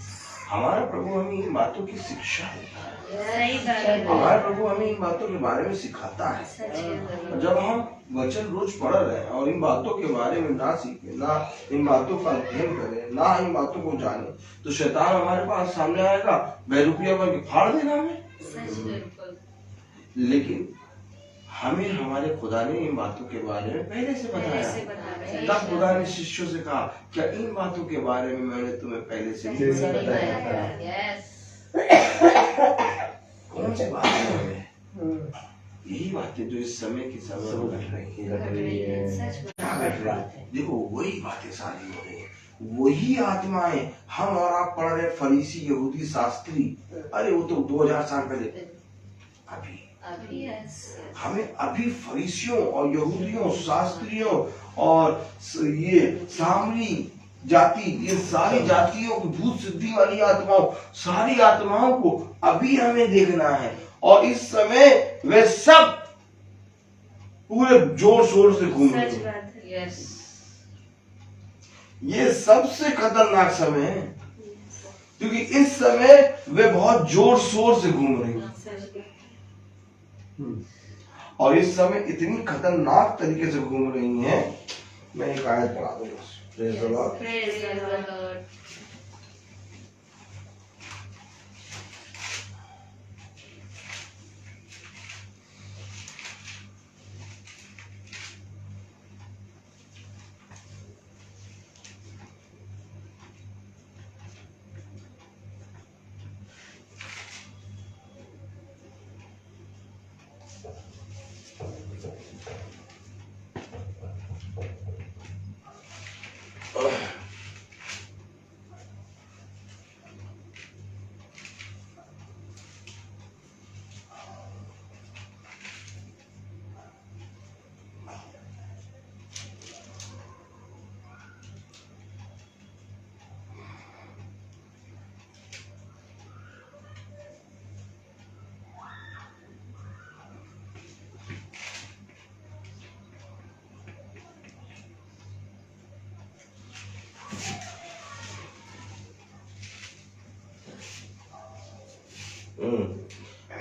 हमारा प्रभु हमें इन बातों की शिक्षा देता है, सही बात है। हमारा प्रभु हमें इन बातों के बारे में सिखाता है। सच है। जब हम वचन रोज पढ़ रहे हैं और इन बातों के बारे में ना सीखे, ना इन बातों का अध्ययन करें, ना इन बातों को जाने, तो शैतान हमारे पास सामने आएगा, बहरूपिया बन के फाड़ देना हमें। सच बिल्कुल। लेकिन हमें हमारे खुदा ने इन बातों के बारे में पहले से पहले बताया। से बताया। तब खुदा ने शिष्यों से कहा, क्या इन बातों के बारे में मैंने तुम्हें पहले से नहीं बताया? Yes. कौन सी बात है? यही बातें जो इस समय की समय में घट रही है। सच क्या घट रही है? देखो वही बातें सारी हो रही है, वही आत्माएं हम और आप पढ़ रहे फरीसी यहूदी शास्त्री, अरे वो तो 2000 साल पहले, अभी Yes. हमें अभी फरीसियों और यहूदियों शास्त्रियों और ये सामरी जाति, ये सारी जातियों की भूत सिद्धि वाली आत्माओं, सारी आत्माओं को अभी हमें देखना है। और इस समय वे सब पूरे जोर शोर से घूम रहे सच हैं। बात है। Yes. ये सबसे खतरनाक समय है, क्योंकि इस समय वे बहुत जोर शोर से घूम रही हैं। सच बात। और इस समय इतनी खतरनाक तरीके से घूम रही हैं, मैं एक आयत पढ़ा दूंगा। Praise the Lord. Praise the Lord. Lord.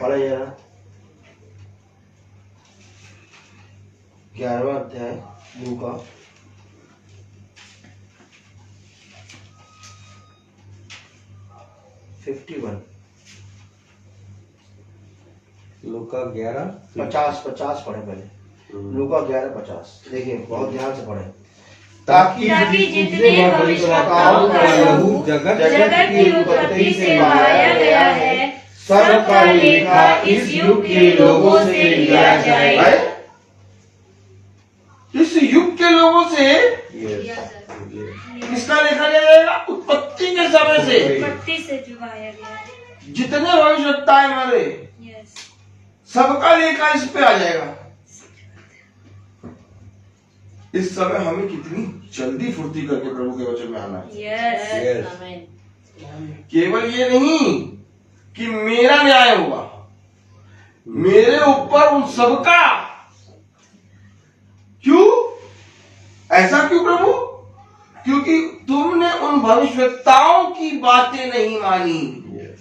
पढ़ा जरा 11वां अध्याय लूका, लूका 11 50 पढ़े पहले। लूका 11:50। देखिए बहुत ध्यान से पढ़ें। ताकि जितने भविष्यवक्ताओं का लहू जगत की उत्पत्ति से बहाया गया है, सबका लेखा इस युग के लोगों से लिया जाए। इस युग के लोगों से किसका लेखा लिया जाएगा? उत्पत्ति के समय से उत्पत्ति से जो बहाया गया है। जितने भविष्यवक्ता हमारे यस, सबका लेखा इस पे आ जाएगा। इस समय हमें कितनी जल्दी फुर्ती करके प्रभु के वचन में आना है। यस, केवल ये नहीं कि मेरा न्याय होगा, मेरे ऊपर उन सबका। क्यों ऐसा? क्यों प्रभु? क्योंकि तुमने उन भविष्यवक्ताओं की बातें नहीं मानी।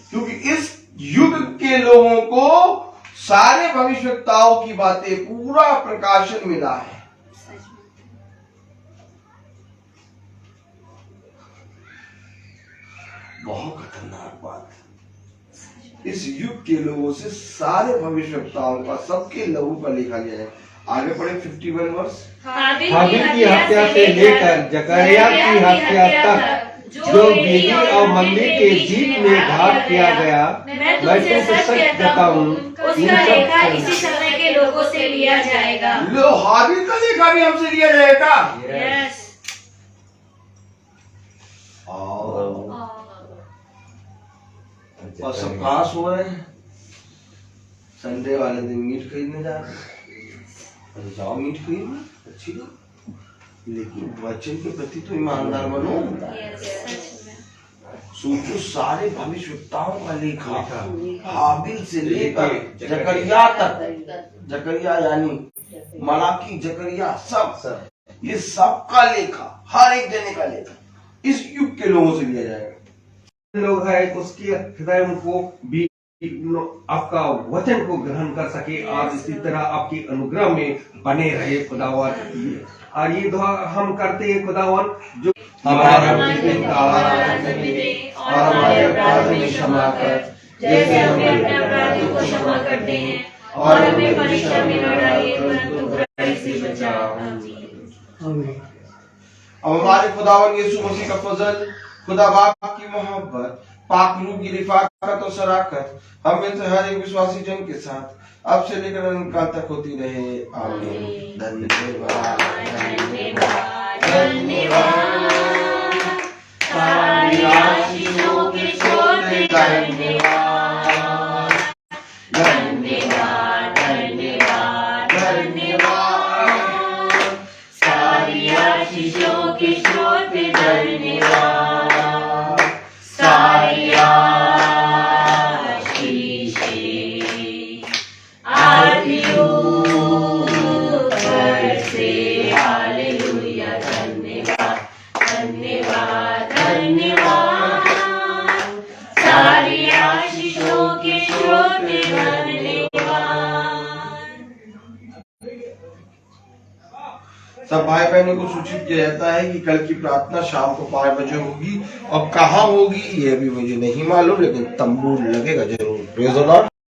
क्योंकि इस युग के लोगों को सारे भविष्यवक्ताओं की बातें पूरा प्रकाशन मिला है। बहुत खतरनाक बात है। इस युग के लोगों से सारे भविष्यवक्ताओं का, सबके लहू का लेखा लिया है। आगे पढ़े 51 वर्ष। हाबिल की हत्या से लेकर जकरिया की हत्या तक जो वेदी और मंदिर के बीच में घात किया गया, मैं तुमसे सच कहता हूँ, उसका लेखा इसी समय के लोगों से लिया जाएगा। लो, हाबिल का लेखा भी हमसे लिया जाएगा। यस, और सब कहाँ सो रहे हैं? संडे वाले दिन मीट खरीदने जा रहे हैं। अरे जाओ मीट खरीदने, अच्छी बात, लेकिन वचन के प्रति तो ईमानदार बनो। सच में। सोचो, सारे भविष्यवक्ताओं का लेखा हाबिल से लेकर जकरिया तक, जकरिया यानी मलाकी, जकरिया, सब ये सब का लेखा, हर एक देने का लेखा इस युग के लोगों से लिया जाएगा। लोग है उसके हृदय को भी आपका वचन को ग्रहण कर सके और इसी तरह आपकी अनुग्रह में बने रहे खुदावन। और ये दुआ हम करते हैं खुदावन, जो हमारा पिता और हमारे अपराध में क्षमा कर, जैसे हम अपने अपराधियों को क्षमा करते हैं, और हमें परीक्षा में न डालिए परंतु बुराई से बचाओ। आमीन। अब हमारे खुदावन यीशु मसीह का फजल, खुदा बाप की मोहब्बत, पाक रूह की रिफाकत और शराकत हम में से हर एक विश्वासी जन के साथ अब से लेकर अनंतकाल तक होती रहे। आमीन। धन्यवाद, धन्यवाद, धन्यवाद, सारी आशीषों के शोर में धन्यवाद, धन्यवाद, धन्यवाद, धन्यवाद, सारी आशीषों के शोर में धन्यवाद, सारी आशीषें आदियों पर से हालेलुया। धन्यवाद, धन्यवाद, धन्यवाद, सारी आशीषों के शोर में धन्यवाद। सब भाई बहनों को सूचित किया जाता है कि कल की प्रार्थना शाम को 5 बजे होगी। और कहाँ होगी ये भी मुझे नहीं मालूम, लेकिन तंबू लगेगा जरूर। Praise the Lord.